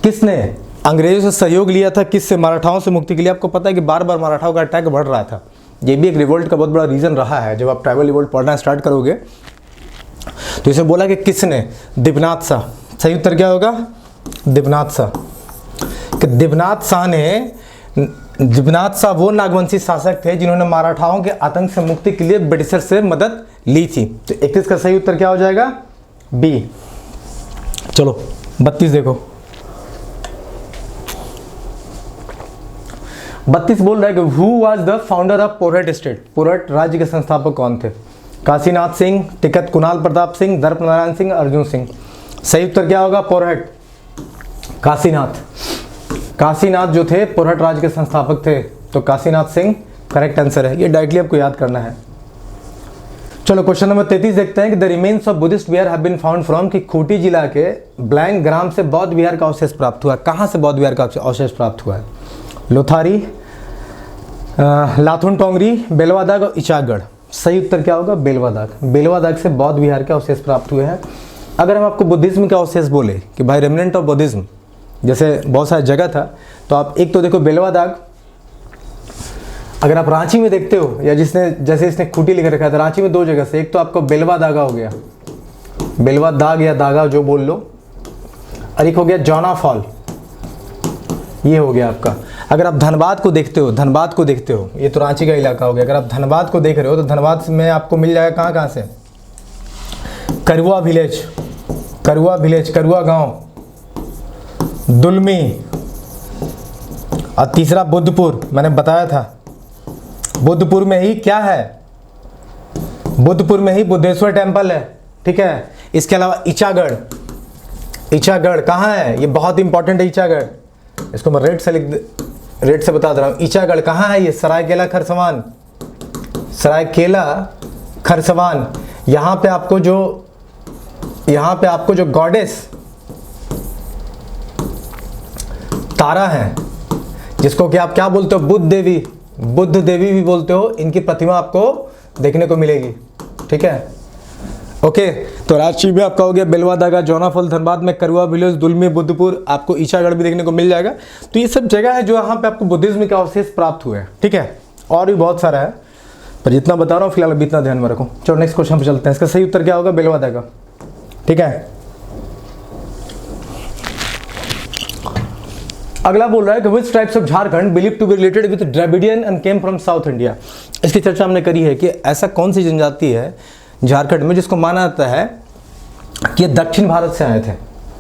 किसने अंग्रेजों से सहयोग लिया था? किससे? मराठाओं से मुक्ति के लिए। आपको पता है कि बार बार मराठाओं का अटैक बढ़ रहा था, ये भी एक रिवोल्ट का बहुत बड़ा रीजन रहा है। जब आप ट्राइबल रिवोल्ट पढ़ना स्टार्ट करोगे तो इसे बोला कि किसने? दिवनाथ शाह। सही उत्तर क्या होगा? दिवनाथ शाह। कि दिवनाथ शाह वो नागवंशी शासक थे जिन्होंने मराठाओं के आतंक से मुक्ति के लिए ब्रिटिशर से मदद ली थी। तो 31 का सही उत्तर क्या हो जाएगा? बी। चलो 32 देखो। 32 बोल रहा है कि who was the founder of Porhat state. Porhat राज्य के संस्थापक कौन थे? काशीनाथ सिंह, टिकैत कुणाल प्रताप सिंह, दर्प नारायण सिंह, अर्जुन सिंह। सही उत्तर क्या होगा? पोरहट। काशीनाथ जो थे पोरहट राज्य के संस्थापक थे, तो काशीनाथ सिंह करेक्ट आंसर है। ये डायरेक्टली आपको याद करना है। चलो क्वेश्चन नंबर 33 देखते हैं कि the remains of Buddhist vihara have been found from, कि खूंटी जिला के ब्लैंक ग्राम से बौद्ध विहार का अवशेष प्राप्त हुआ। कहाँ से बौद्ध विहार का अवशेष प्राप्त हुआ है? लोथारी, लाथुन टोंगरी, बेलवादाग और इचागढ़। सही उत्तर क्या होगा? बेलवादाग। बेलवादाग से बौद्ध विहार के अवशेष प्राप्त हुए हैं। अगर हम आपको बुद्धिज्म का अवशेष बोले कि भाई रेमिनेंट ऑफ बुद्धिज्म, जैसे बहुत सारी जगह था, तो आप एक तो देखो बेलवादाग। अगर आप रांची में देखते हो, या जैसे इसने खूंटी लिख रखा था, रांची में दो जगह से, एक तो आपको बेलवादागा हो गया, बेलवादाग या दागा जो बोल लो, और एक हो गया जौना फॉल, ये हो गया आपका। अगर आप धनबाद को देखते हो, धनबाद को देखते हो, ये तो रांची का इलाका हो गया, अगर आप धनबाद को देख रहे हो तो धनबाद में आपको मिल जाएगा कहाँ कहाँ से, करुआ विलेज, करुआ विलेज, करुआ गांव, दुलमी, और तीसरा बुद्धपुर, मैंने बताया था बुद्धपुर में ही क्या है, बुद्धपुर में ही बुद्धेश्वर टेम्पल है, ठीक है। इसके अलावा ईचागढ़, ईचागढ़ कहाँ है, ये बहुत इंपॉर्टेंट है ईचागढ़, इसको मैं रेट से बता दे रहा हूँ। ईचागढ़ कहाँ है, ये सरायकेला खरसवान, सरायकेला खरसवान। यहाँ पे आपको जो गॉडेस तारा है, जिसको कि आप क्या बोलते हो, बुद्ध देवी, बुद्ध देवी भी बोलते हो, इनकी प्रतिमा आपको देखने को मिलेगी, ठीक है। ओके, तो रांची में आपका हो गया बेलवा दागा, जौनाफल, धनबाद में करुआ विलेज, दुलमी, बुद्धपुर, आपको ईचागढ़ भी देखने को मिल जाएगा। तो ये सब जगह है जो यहाँ पे आपको बुद्धिज्म के अवशेष प्राप्त हुए हैं, ठीक है। और भी बहुत सारा है, पर जितना बता रहा हूँ फिलहाल अभी इतना ध्यान में रखो। चलो नेक्स्ट क्वेश्चन पे चलते हैं। इसका सही उत्तर क्या होगा, बेलवा दागा, ठीक है। अगला बोल रहा है कि which types of Jharkhand believe to be related with Dravidian and came from South India. इसकी चर्चा हमने करी है कि ऐसा कौन सी जनजाति है झारखंड में जिसको माना जाता है कि ये दक्षिण भारत से आए थे,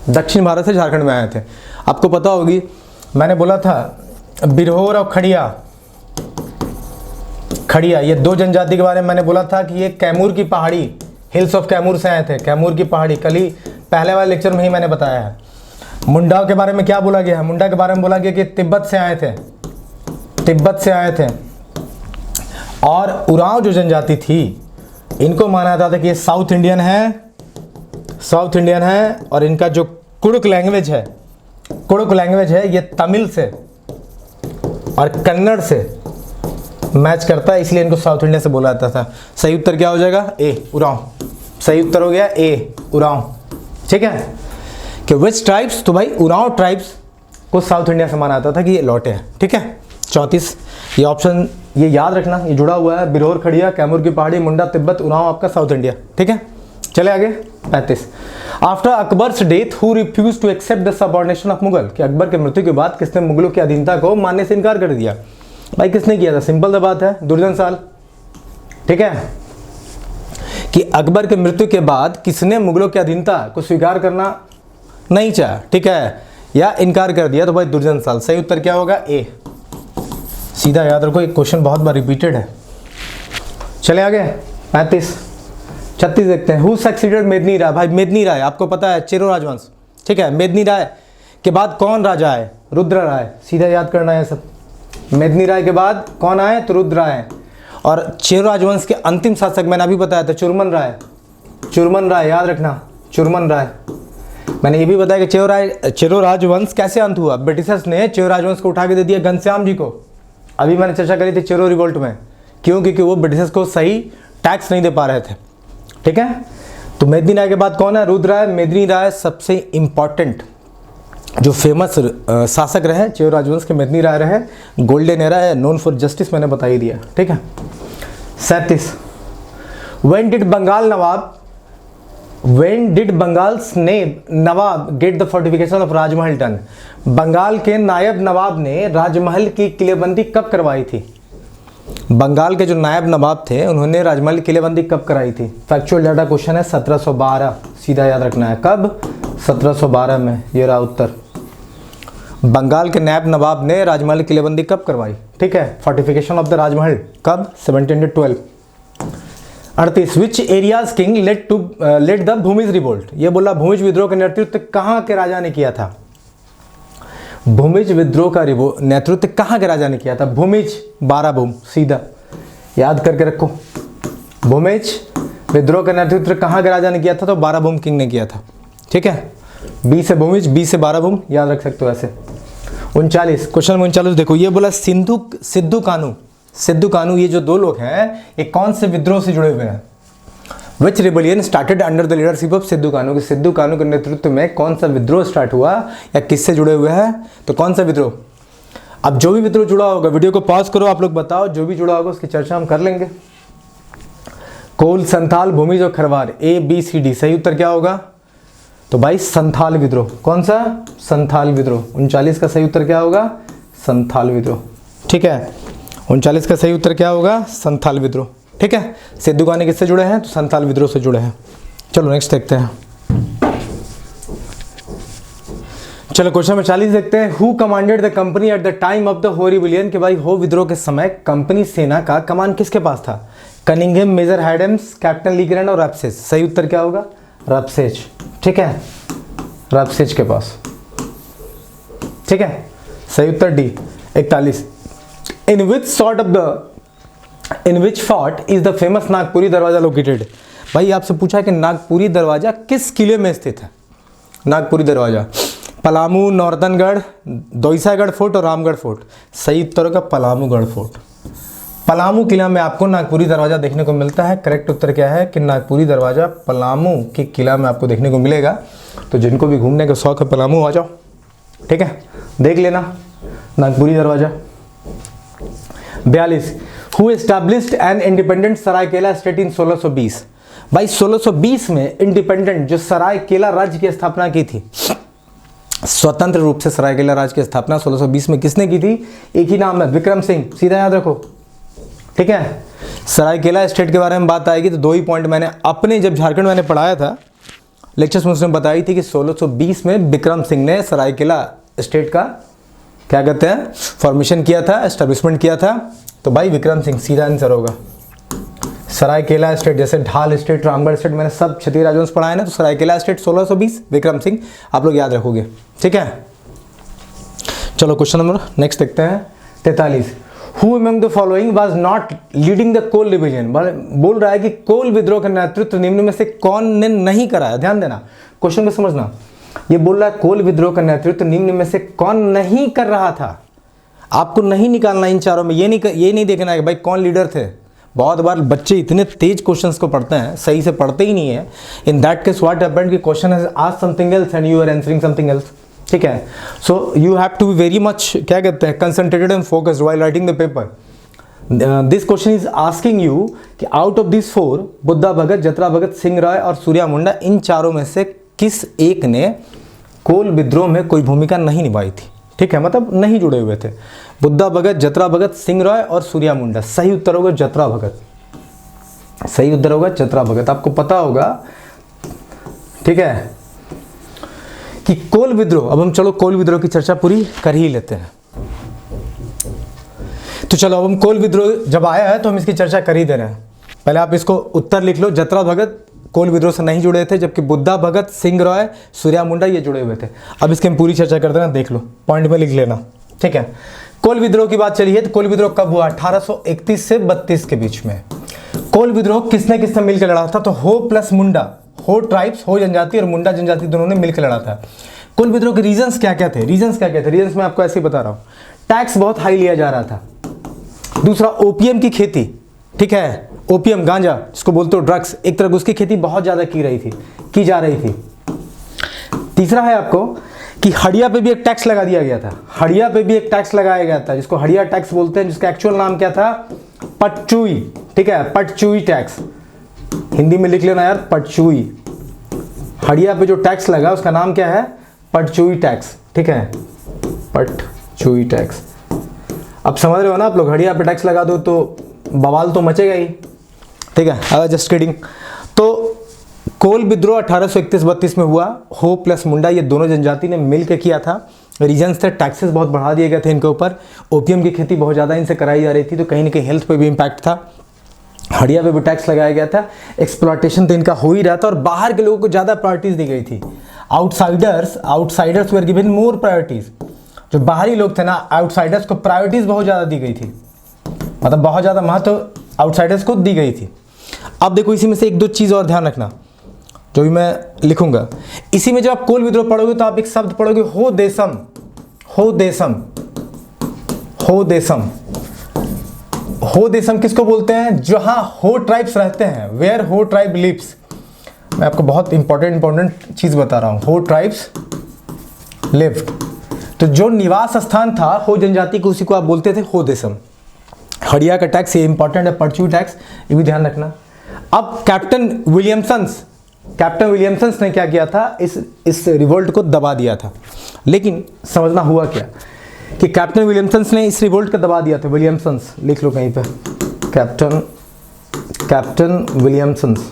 दक्षिण भारत से झारखंड में आए थे। आपको पता होगी मैंने बोला था बिरहोर और खड़िया, खड़िया ये दो जनजाति के बारे में मैंने बोला था कि ये कैमूर की पहाड़ी, हिल्स ऑफ कैमूर से आए थे, कैमूर की पहाड़ी, कल ही पहले वाले लेक्चर में ही मैंने बताया है। मुंडा के बारे में क्या बोला गया है, मुंडा के बारे में बोला गया कि तिब्बत से आए थे, तिब्बत से आए थे। और उरांव जो जनजाति थी इनको माना जाता था कि ये साउथ इंडियन है, साउथ इंडियन है, और इनका जो कुड़ुक लैंग्वेज है, कुड़ुक लैंग्वेज है ये तमिल से और कन्नड़ से मैच करता है, इसलिए इनको साउथ इंडियन से बोला जाता था। सही उत्तर क्या हो जाएगा, ए, उरांव। सही उत्तर हो गया ए, उरांव, ठीक है। कि विच ट्राइब्स, तो भाई उरांव ट्राइब्स को साउथ इंडिया से माना जाता था कि ये लौटे हैं, ठीक है। 34 ये ऑप्शन ये याद रखना, ये जुड़ा हुआ है, बिरहोर, खड़िया, कैमूर की पहाड़ी, मुंडा, तिब्बत, उरांव आपका साउथ इंडिया, ठीक है। चले आगे 35। After Akbar's death who refuse to accept the subordination of Mughal, कि अकबर के मृत्यु के बाद किसने मुगलों की अधीनता को मानने से इनकार कर दिया। भाई किसने किया था, सिंपल सा बात है, दुर्जन साल, ठीक है। कि अकबर के मृत्यु के बाद किसने मुगलों की अधीनता को स्वीकार करना नहीं चाहा, ठीक है, या इनकार कर दिया, तो भाई दुर्जन साल। सही उत्तर क्या होगा, ए। सीधा याद रखो, एक क्वेश्चन बहुत बार रिपीटेड है। चले आगे 35। 36 देखते हैं। हु सक्सीडेड मेदिनी राय, भाई मेदिनी राय आपको पता है चेरो राजवंश, ठीक है। मेदिनी राय के बाद कौन राजा है, रुद्र राय, सीधा याद करना है सब। मेदिनी राय के बाद कौन आए, तो रुद्र राय। और चेरो राजवंश के अंतिम शासक मैंने अभी बताया था चुरमन राय, चुरमन राय याद रखना, चुरमन राय। मैंने ये भी बताया कि चेरो राजवंश कैसे अंत हुआ, ब्रिटिशर्स ने चेरो राजवंश को उठा के दे दिया घनश्याम जी को। अभी मैंने चर्चा करी थी चेरो रिवोल्ट में, क्यों, क्योंकि वो ब्रिटिशर्स को सही टैक्स नहीं दे पा रहे थे, ठीक है। तो मेदिनी राय के बाद कौन है, रुद्र राय। मेदिनी राय सबसे इंपॉर्टेंट जो फेमस शासक रहे चेरो राजवंश के, मेदिनी राय रहे। गोल्डन एरा है, नोन फॉर जस्टिस, मैंने बता ही दिया, ठीक है। 37। When did Bengal nawab, When did Bengal's nawab get the fortification of Rajmahal done, Bengal के नायब नवाब ने राजमहल की किलेबंदी कब करवाई थी। बंगाल के जो नायब नवाब थे उन्होंने राजमहल की किलेबंदी कब कराई थी। फैक्चुअल डाटा क्वेश्चन है, 1712, सीधा याद रखना है, कब, 1712 में। ये रहा उत्तर, बंगाल के नायब नवाब ने राजमहल की किलेबंदी कब करवाई, ठीक है। फोर्टिफिकेशन ऑफ द राजमहल कब, 1712। 38। विच areas king let the Bhumij revolt, ये बोला भूमिज विद्रोह का नेतृत्व कहाँ के राजा ने किया था। भूमिज विद्रोह का नेतृत्व कहाँ के राजा ने किया था, भूमिज बाराभूम, सीधा याद करके रखो। भूमिज विद्रोह का नेतृत्व कहाँ के राजा ने किया था, तो बाराभूम किंग ने किया था, ठीक है। बी से भूमिज, बी से बाराभूम, याद रख सकते हो ऐसे। 39। क्वेश्चन 39 देखो, ये बोला सिद्धू कानू, सिद्धू कानू ये जो दो लोग हैं ये कौन से विद्रोह से जुड़े हुए हैं। Which rebellion started under the leadership of Sidhu Kanu, कि सिद्धू कानू के नेतृत्व में कौन सा विद्रोह स्टार्ट हुआ या किससे जुड़े हुए हैं, तो कौन सा विद्रोह। अब जो भी विद्रोह जुड़ा होगा वीडियो को पॉज करो, आप लोग बताओ, जो भी जुड़ा होगा उसकी चर्चा हम कर लेंगे। कोल, संथाल, भूमिज और Kharwar, A B C D. सही उत्तर क्या होगा, तो भाई संथाल विद्रोह। कौन सा, संथाल विद्रोह। 39 का सही उत्तर क्या होगा, संथाल विद्रोह। ठीक है, 39 का सही उत्तर क्या होगा? संथाल विद्रोह। ठीक है, सिद्धू कान्हू किससे जुड़े हैं? तो संथाल विद्रोह से जुड़े हैं। चलो नेक्स्ट देखते हैं। चलो क्वेश्चन नंबर 40 देखते हैं। Who commanded the company at the time of the हो रिबेलियन? कि भाई हो विद्रोह के समय कंपनी सेना का कमान किसके पास था? कनिंघम, मेजर हैडम्स, कैप्टन लीग्रैंड और रैप्सेज। सही उत्तर क्या होगा? रैप्सेज। ठीक है, रैप्सेज के पास। ठीक है, सही उत्तर D. 41, in which fort is the famous Nagpuri Darwaza located? भाई आपसे पूछा है कि नागपुरी दरवाजा किस किले में स्थित है? नागपुरी दरवाजा पलामू, नौरतनगढ़, दोईसागढ़ फोर्ट और रामगढ़ फोर्ट। सही उत्तर होगा पलामूगढ़ फोर्ट। पलामू किला में आपको नागपुरी दरवाजा देखने को मिलता है। करेक्ट उत्तर क्या है? कि नागपुरी दरवाजा पलामू के किला में आपको देखने को मिलेगा। तो जिनको भी घूमने का शौक है पलामू आ जाओ। ठीक है, देख लेना नागपुरी दरवाजा। 42, who established an independent Seraikela state in 1620? भाई 1620 में इंडिपेंडेंट जो सरायकेला राज्य की स्थापना की थी, स्वतंत्र रूप से सरायकेला राज्य की स्थापना 1620 में किसने की थी? एक ही नाम है, विक्रम सिंह। सीधा याद रखो। ठीक है, सरायकेला स्टेट के बारे में बात आएगी तो 2 ही पॉइंट मैंने अपने जब झारखंड मैंने पढ़ाया था लेक्चर्स में उसने बताई थी कि 1620 में विक्रम सिंह ने सरायकेला स्टेट का क्या कहते हैं फॉर्मेशन किया था, एस्टेब्लिशमेंट किया था। तो भाई विक्रम सिंह सीधा आंसर होगा। सरायकेला स्टेट, जैसे ढाल स्टेट, रामगढ़ स्टेट, मैंने सब क्षत्रिय राजवंश पढ़ाए ना, तो सरायकेला स्टेट 1620, विक्रम सिंह, आप लोग याद रखोगे। ठीक है, चलो क्वेश्चन नंबर नेक्स्ट देखते हैं। 43, who among the following was not leading the Kol rebellion? बोल रहा है कि कोल विद्रोह का नेतृत्व निम्न में से कौन ने नहीं कराया? ध्यान देना, क्वेश्चन को समझना। ये बोल रहा है कोल विद्रोह का नेतृत्व निम्न में से कौन नहीं कर रहा था। आपको नहीं निकालना इन चारों में, ये नहीं देखना है कि भाई कौन लीडर थे। बहुत बार बच्चे इतने तेज क्वेश्चंस को पढ़ते हैं, सही से पढ़ते ही नहीं है। In that case what happened कि question has asked something else and you are answering something else. ठीक है, so you have to be very much क्या कहते हैं concentrated and focused while writing the paper. This question is asking you कि out of this 4 Budhu Bhagat, Jatra Bhagat, Singh Rai और सूर्या मुंडा, इन चारों में से किस एक ने कोल विद्रोह में कोई भूमिका नहीं निभाई थी? ठीक है, मतलब नहीं जुड़े हुए थे। बुद्धा भगत, जतरा भगत, सिंह राय और सूर्या मुंडा। सही उत्तर होगा जतरा भगत। सही उत्तर होगा जतरा भगत। आपको पता होगा, ठीक है, कि कोल विद्रोह, अब हम चलो कोल विद्रोह की चर्चा पूरी कर ही लेते हैं। तो चलो अब हम कोल विद्रोह जब आया है तो हम इसकी चर्चा कर ही दे रहे हैं। पहले आप इसको उत्तर लिख लो। जतरा भगत कोल विद्रोह से नहीं जुड़े थे, जबकि बुद्धा भगत, सिंह राय, सूर्या मुंडा ये जुड़े हुए थे। अब इसकी हम पूरी चर्चा कर देना, देख लो, पॉइंट में लिख लेना। ठीक है, कोल विद्रोह की बात चली है तो कोल विद्रोह कब हुआ? 1831 से 32 के बीच में। कोल विद्रोह किसने किसने मिलकर लड़ा था? तो हो प्लस मुंडा, हो ट्राइब्स, हो जनजाति और मुंडा जनजाति दोनों ने मिलकर लड़ा था। कोल विद्रोह के रीजंस क्या क्या थे? रीजंस मैं आपको ऐसे ही बता रहा हूँ। टैक्स बहुत हाई लिया जा रहा था। दूसरा, ओपीएम की खेती, ठीक है, ओपीएम गांजा जिसको बोलते हो ड्रग्स, एक तरह उसकी खेती बहुत ज़्यादा की जा रही थी। तीसरा है आपको कि हड़िया पे भी एक टैक्स लगा दिया गया था। हड़िया पे भी एक टैक्स लगाया गया था जिसको हड़िया टैक्स बोलते हैं, जिसका एक्चुअल नाम क्या था? पटचुई। ठीक है, पटचुई टैक्स, हिंदी में लिख लेना यार, पटचुई। हड़िया पे जो टैक्स लगा उसका नाम क्या है? पटचुई टैक्स। ठीक है, पटचुई टैक्स। अब समझ रहे हो ना आप लोग, हड़िया पे टैक्स लगा दो तो बवाल तो मचेगा ही। ठीक है, आई वाज जस्ट किडिंग। तो कोल विद्रोह 1831-32 में हुआ। हो प्लस मुंडा ये दोनों जनजाति ने मिलकर किया था। रीजन्स थे, टैक्सेस बहुत बढ़ा दिए गए थे इनके ऊपर। ओपीएम की खेती बहुत ज़्यादा इनसे कराई जा रही थी, तो कहीं ना कहीं हेल्थ पे भी इम्पैक्ट था। हड़िया पे भी टैक्स लगाया गया था। एक्सप्लॉयटेशन तो इनका हो ही रहा था और बाहर के लोगों को ज़्यादा प्रायोरिटीज़ दी गई थी। Outsiders were given more priorities. जो बाहरी लोग थे ना, आउटसाइडर्स को प्रायोरिटीज़ बहुत ज़्यादा दी गई थी, मतलब बहुत ज़्यादा महत्व आउटसाइडर्स को दी गई थी। अब देखो इसी में से एक दो चीज़ और ध्यान रखना जो भी मैं लिखूंगा। इसी में जब आप कोल विद्रोह पढ़ोगे तो आप एक शब्द पढ़ोगे, हो देशम। हो देशम, हो देशम। हो देशम किसको बोलते हैं? जहां हो ट्राइब्स रहते हैं, वेयर हो ट्राइब लिव्स। मैं आपको बहुत इंपॉर्टेंट चीज़ बता रहा हूँ। हो ट्राइब्स लिव्ड, तो जो निवास स्थान था हो जनजाति को, उसी को आप बोलते थे हो देशम। हड़िया का टैक्स ये इंपॉर्टेंट है, परचू टैक्स, ये भी ध्यान रखना। अब कैप्टन विलियमसन्स ने क्या किया था? इस रिवोल्ट को दबा दिया था। लेकिन समझना हुआ क्या कि कैप्टन विलियमसन्स ने इस रिवोल्ट को दबा दिया था। विलियमसन्स लिख लो कहीं पे, कैप्टन विलियमसन्स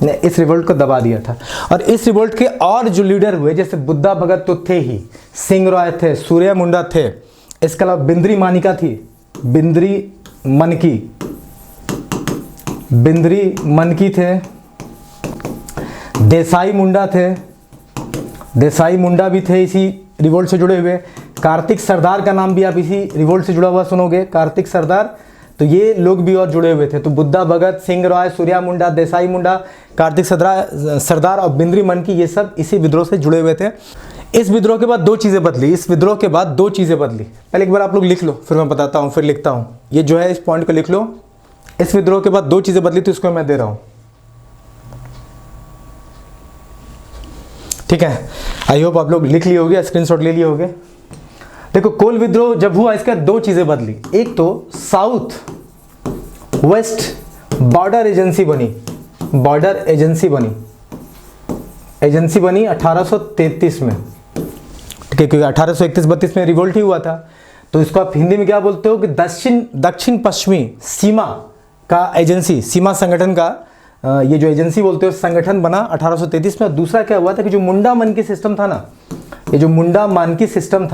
ने इस रिवोल्ट को दबा दिया था। और इस रिवोल्ट के और जो लीडर हुए, जैसे बुद्धा भगत तो थे ही, सिंह रॉय थे, सूर्या मुंडा थे, इसके अलावा बिंद्री मानिका थी, बिंद्री मनकी थे, देसाई मुंडा भी थे इसी रिवोल्ट से जुड़े हुए। कार्तिक सरदार का नाम भी आप इसी रिवोल्ट से जुड़ा हुआ सुनोगे, कार्तिक सरदार। तो ये लोग भी और जुड़े हुए थे। तो बुद्धा भगत, सिंह रॉय, सूर्या मुंडा, देसाई मुंडा, कार्तिक सरदार और बिंद्री मनकी, ये सब इसी विद्रोह से जुड़े हुए थे। इस विद्रोह के बाद दो चीज़ें बदली। पहले एक बार आप लोग लिख लो, फिर मैं बताता हूँ, फिर लिखता हूँ। ये जो है इस पॉइंट को लिख लो। इस विद्रोह के बाद दो चीज़ें बदली, तो इसको मैं दे रहा हूँ, ठीक है। आई होप आप लोग लिख लिए होगे, स्क्रीनशॉट ले लिए होगे। देखो, कोल विद्रोह जब हुआ, इसके बाद दो चीजें बदली। एक तो साउथ वेस्ट बॉर्डर एजेंसी बनी 1833 में, ठीक है, क्योंकि 1831-32 में रिवोल्ट ही हुआ था। तो इसको आप हिंदी में क्या बोलते हो कि दक्षिण पश्चिमी सीमा का एजेंसी, सीमा संगठन का ये जो एजेंसी बोलते हो संगठन बना 1833 में। दूसरा क्या हुआ था कि जो मुंडा मानकी सिस्टम था ना, ये जो मुंडा मानकी सिस्टम,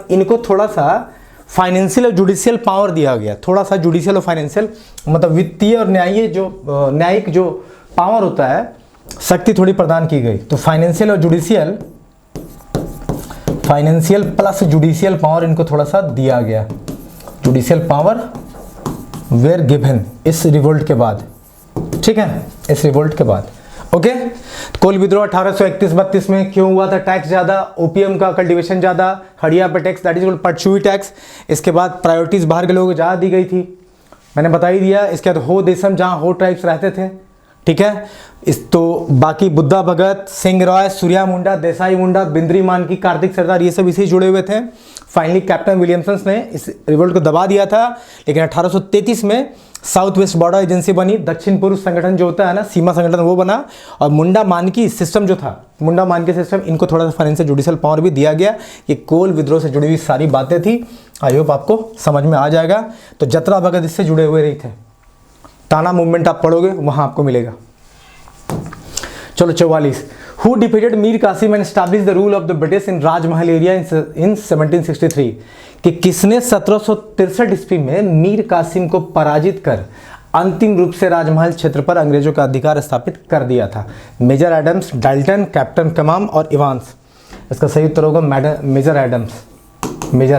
इनको थोड़ा सा फाइनेंशियल और जुडिशियल पावर दिया गया। थोड़ा सा जुडिशियल और फाइनेंशियल, मतलब वित्तीय और न्यायिक जो पावर होता है, शक्ति थोड़ी प्रदान की गई। तो फाइनेंशियल प्लस जुडिशियल पावर इनको थोड़ा सा दिया गया। जुडिशियल पावर वेर गिवन इस रिवोल्ट के बाद, ठीक है, इस रिवोल्ट के बाद। ओके, कोल विद्रोह 1831-32 में क्यों हुआ था? टैक्स ज़्यादा, ओपीएम का कल्टीवेशन ज़्यादा, हड़िया पे tax, that is called Parchui tax. इसके बाद प्रायोरिटीज़ बाहर के लोगों को ज़्यादा दी गई थी, मैंने बता ही दिया। इसके बाद हो देशम, जहाँ हो ट्राइब्स रहते थे, ठीक है। तो बाकी बुद्धा भगत, सिंह रॉय, सूर्या मुंडा, देसाई मुंडा, बिंद्री मानकी, कार्तिक सरदार, ये सब इसी जुड़े हुए थे। फाइनली कैप्टन विलियमसन्स ने इस रिवोल्ट को दबा दिया था। लेकिन 1833 में साउथ वेस्ट बॉर्डर एजेंसी बनी, दक्षिण पूर्व संगठन जो होता है ना, सीमा संगठन, वो बना। और मुंडा मानकी सिस्टम जो था, मुंडा मानकी सिस्टम, इनको थोड़ा सा फाइनेंशियल जुडिशियल पावर भी दिया गया। ये कोल विद्रोह से जुड़ी हुई सारी बातें थी। आई होप आपको समझ में आ जाएगा। तो जतरा भगत इससे जुड़े हुए रही थे। ताना मूवमेंट आप पढ़ोगे, वहाँ आपको मिलेगा। चलो 44, who defeated Mir Qasim and establish the rule of the British in Rajmahal area इन 1763, कि किसने 1763 ईस्वी में मीर कासिम को पराजित कर अंतिम रूप से राजमहल क्षेत्र पर अंग्रेजों का अधिकार स्थापित कर दिया था? मेजर एडम्स, डाल्टन, कैप्टन कमाम और इवांस। इसका सही उत्तर होगा मेजर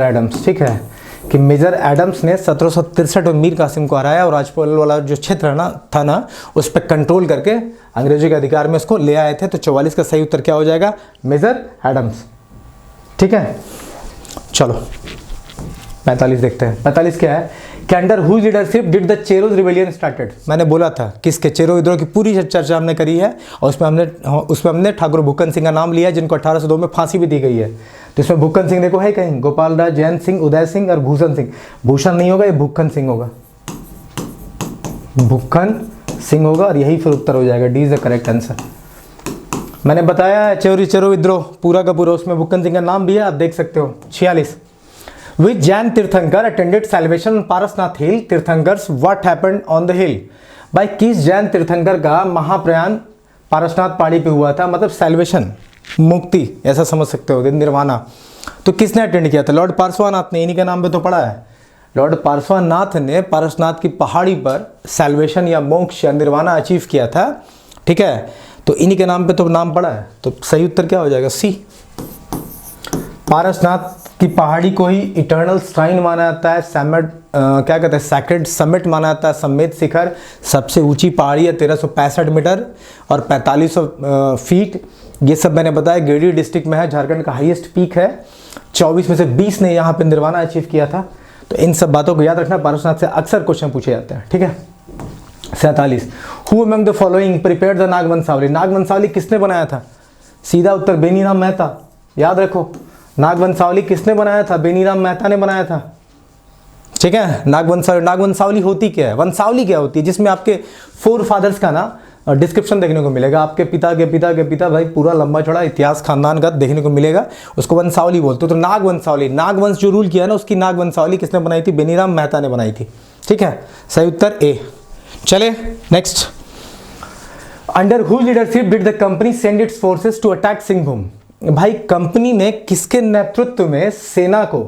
एडम्स, ठीक है, कि मेजर एडम्स ने 1763 में मीर कासिम को हराया और राजपाल वाला जो क्षेत्र था ना, उस पर कंट्रोल करके अंग्रेजों के अधिकार में उसको ले आए थे। तो 44 का सही उत्तर क्या हो जाएगा? मेजर एडम्स, ठीक है। चलो 45 देखते हैं। 45 क्या है? कि under whose leadership did the Cheros rebellion started? मैंने बोला था किसके, चेरो विद्रोह की पूरी चर्चा हमने करी है, और उसमें हमने ठाकुर भूकन सिंह का नाम लिया, जिनको 1802 में फांसी भी दी गई है। तो इसमें भूकन सिंह देखो है कहीं, गोपाल राज, जयंत सिंह, उदय सिंह और भूषण सिंह। भूषण नहीं होगा, ये भूकन सिंह होगा, भूकन सिंह होगा, और यही फिर उत्तर हो जाएगा। D is the correct answer. मैंने बताया चेरो विद्रोह पूरा का पूरा, उसमें भूकन सिंह का नाम भी है, आप देख सकते हो। 46, Which Jain Tirthankar attended salvation on Parasnath Hill? Tirthankars, what happened on the hill? भाई किस जैन तीर्थंकर का महाप्रयाण पारसनाथ पहाड़ी पे हुआ था? मतलब सैल्वेशन, मुक्ति, ऐसा समझ सकते हो, निर्वाणा। तो किसने अटेंड किया था? लॉर्ड पार्श्वनाथ ने, इन्हीं के नाम पे तो पढ़ा है। लॉर्ड पार्श्वनाथ ने पारसनाथ की पहाड़ी पर सैल्वेशन या मोक्ष या निर्वाणा अचीव किया था, ठीक है। तो इन्हीं के नाम पे तो नाम पड़ा है। तो सही उत्तर क्या हो जाएगा? सी। पारसनाथ की पहाड़ी को ही इटर्नल श्राइन माना जाता है, क्या कहते हैं, सैक्रेड समिट माना जाता है, सम्मेद शिखर। सबसे ऊंची पहाड़ी है 1365 मीटर और 4500 फीट। ये सब मैंने बताया गिरिडीह डिस्ट्रिक्ट में है, झारखंड का हाईएस्ट पीक है। 24 में से 20 ने यहाँ पे निर्वाणा अचीव किया था। तो इन सब बातों को याद रखना, पारसनाथ से अक्सर क्वेश्चन पूछे जाते हैं, ठीक है। 47, who among the following prepared the Nagvanshavali? Nagvanshavali किसने बनाया था? सीधा उत्तर बेनीराम मेहता, याद रखो। नागवंशावली किसने बनाया था? बेनीराम मेहता ने बनाया था, ठीक है। नागवंशावली होती क्या है? वंशावली क्या होती है? जिसमें आपके फोर फादर्स का ना डिस्क्रिप्शन देखने को मिलेगा, आपके पिता के पिता के पिता, भाई पूरा लंबा चौड़ा इतिहास खानदान का देखने को मिलेगा। उसको वंशावली बोलते हो। तो नाग वंशावली, नागवंश जो रूल किया ना, उसकी नाग वंशावली किसने बनाई थी? बेनीराम मेहता ने बनाई थी। ठीक है, सही उत्तर ए। चले next. Under whose leadership did the company send its forces to attack Singhbhum? भाई कंपनी ने किसके नेतृत्व में सेना को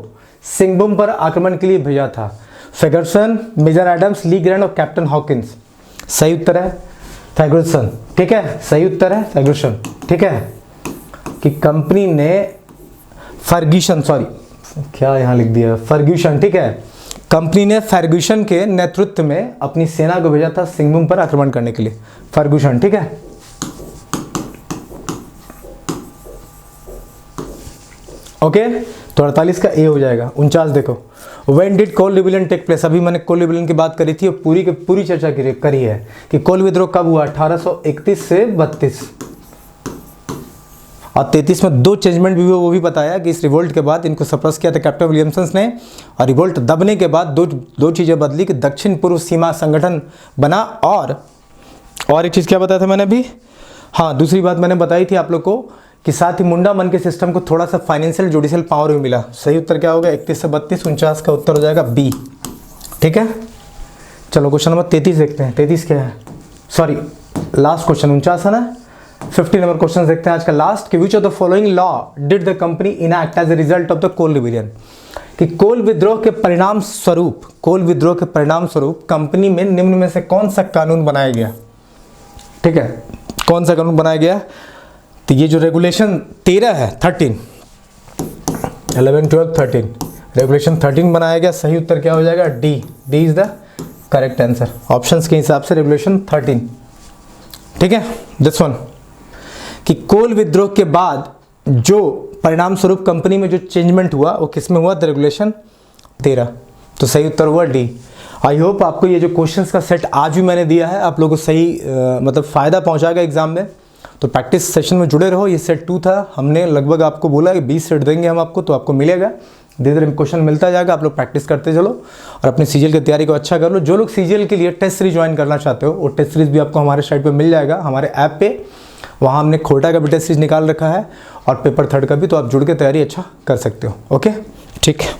सिंहभूम पर आक्रमण के लिए भेजा था? Ferguson, major Adams, Le Grand और कैप्टन हॉकिंस। सही उत्तर है फर्ग्यूसन। ठीक है, सही उत्तर है फर्ग्यूसन। ठीक है, कि कंपनी ने फर्ग्यूसन, सॉरी क्या यहाँ लिख दिया, फर्ग्यूसन। ठीक है, कंपनी ने फर्ग्यूसन के नेतृत्व में अपनी सेना को भेजा था सिंहभूम पर आक्रमण करने के लिए। फर्ग्यूसन। ठीक है, ओके। तो 48 का ए हो जाएगा। 49 देखो, when did Kol rebellion take place? अभी मैंने कोल रिबेलियन की बात करी थी और पूरी चर्चा करी है कि कोल विद्रोह कब हुआ? 1831 से 32 और 33 में 2 चेंजमेंट भी हुए, वो भी बताया कि इस रिवोल्ट के बाद इनको सप्रेस किया था कैप्टन विलियमसन ने, और रिवोल्ट दबने के बाद दो चीज़ें बदली कि दक्षिण पूर्व सीमा संगठन बना, और एक चीज़ क्या बताया था मैंने अभी? हाँ, दूसरी बात मैंने बताई थी आप लोग को कि साथ ही मुंडा मन के सिस्टम को थोड़ा सा फाइनेंशियल जुडिशियल पावर भी मिला। सही उत्तर क्या होगा? 31 से 32। 49 का उत्तर हो जाएगा बी। ठीक है, चलो क्वेश्चन नंबर 33 देखते हैं। 33 क्या है? सॉरी, लास्ट क्वेश्चन 49 है ना। 50 नंबर क्वेश्चन देखते हैं आज का लास्ट, कि which of the following law did the company enact as a result of the Kol rebellion? कि कोल विद्रोह के परिणाम स्वरूप कंपनी में निम्न में से कौन सा कानून बनाया गया? ठीक है, कौन सा कानून बनाया गया? तो ये जो रेगुलेशन 13 है, 13, 11, 12, 13, रेगुलेशन 13 बनाया गया। सही उत्तर क्या हो जाएगा? D. D is the correct answer options के हिसाब से, रेगुलेशन 13। ठीक है, दिस वन, कि कोल विद्रोह के बाद जो परिणाम स्वरूप कंपनी में जो चेंजमेंट हुआ वो किसमें हुआ? The regulation 13। तो सही उत्तर हुआ डी। आई होप आपको ये जो क्वेश्चंस का सेट आज भी मैंने दिया है आप लोगों को सही मतलब फ़ायदा पहुंचाएगा एग्जाम में। तो प्रैक्टिस सेशन में जुड़े रहो। ये सेट 2 था, हमने लगभग आपको बोला कि 20 सेट देंगे हम आपको, तो आपको मिलेगा। धीरे धीरे क्वेश्चन मिलता जाएगा, आप लोग प्रैक्टिस करते चलो और अपने सीजीएल की तैयारी को अच्छा कर लो। जो लोग सीजीएल के लिए टेस्ट सीरीज ज्वाइन करना चाहते हो, वो टेस्ट सीरीज भी आपको हमारे साइट पे मिल जाएगा, हमारे ऐप पे। वहाँ हमने खोटा का भी टेस्ट सीरीज निकाल रखा है और पेपर 3 का भी, तो आप जुड़ के तैयारी अच्छा कर सकते हो। ओके, ठीक है।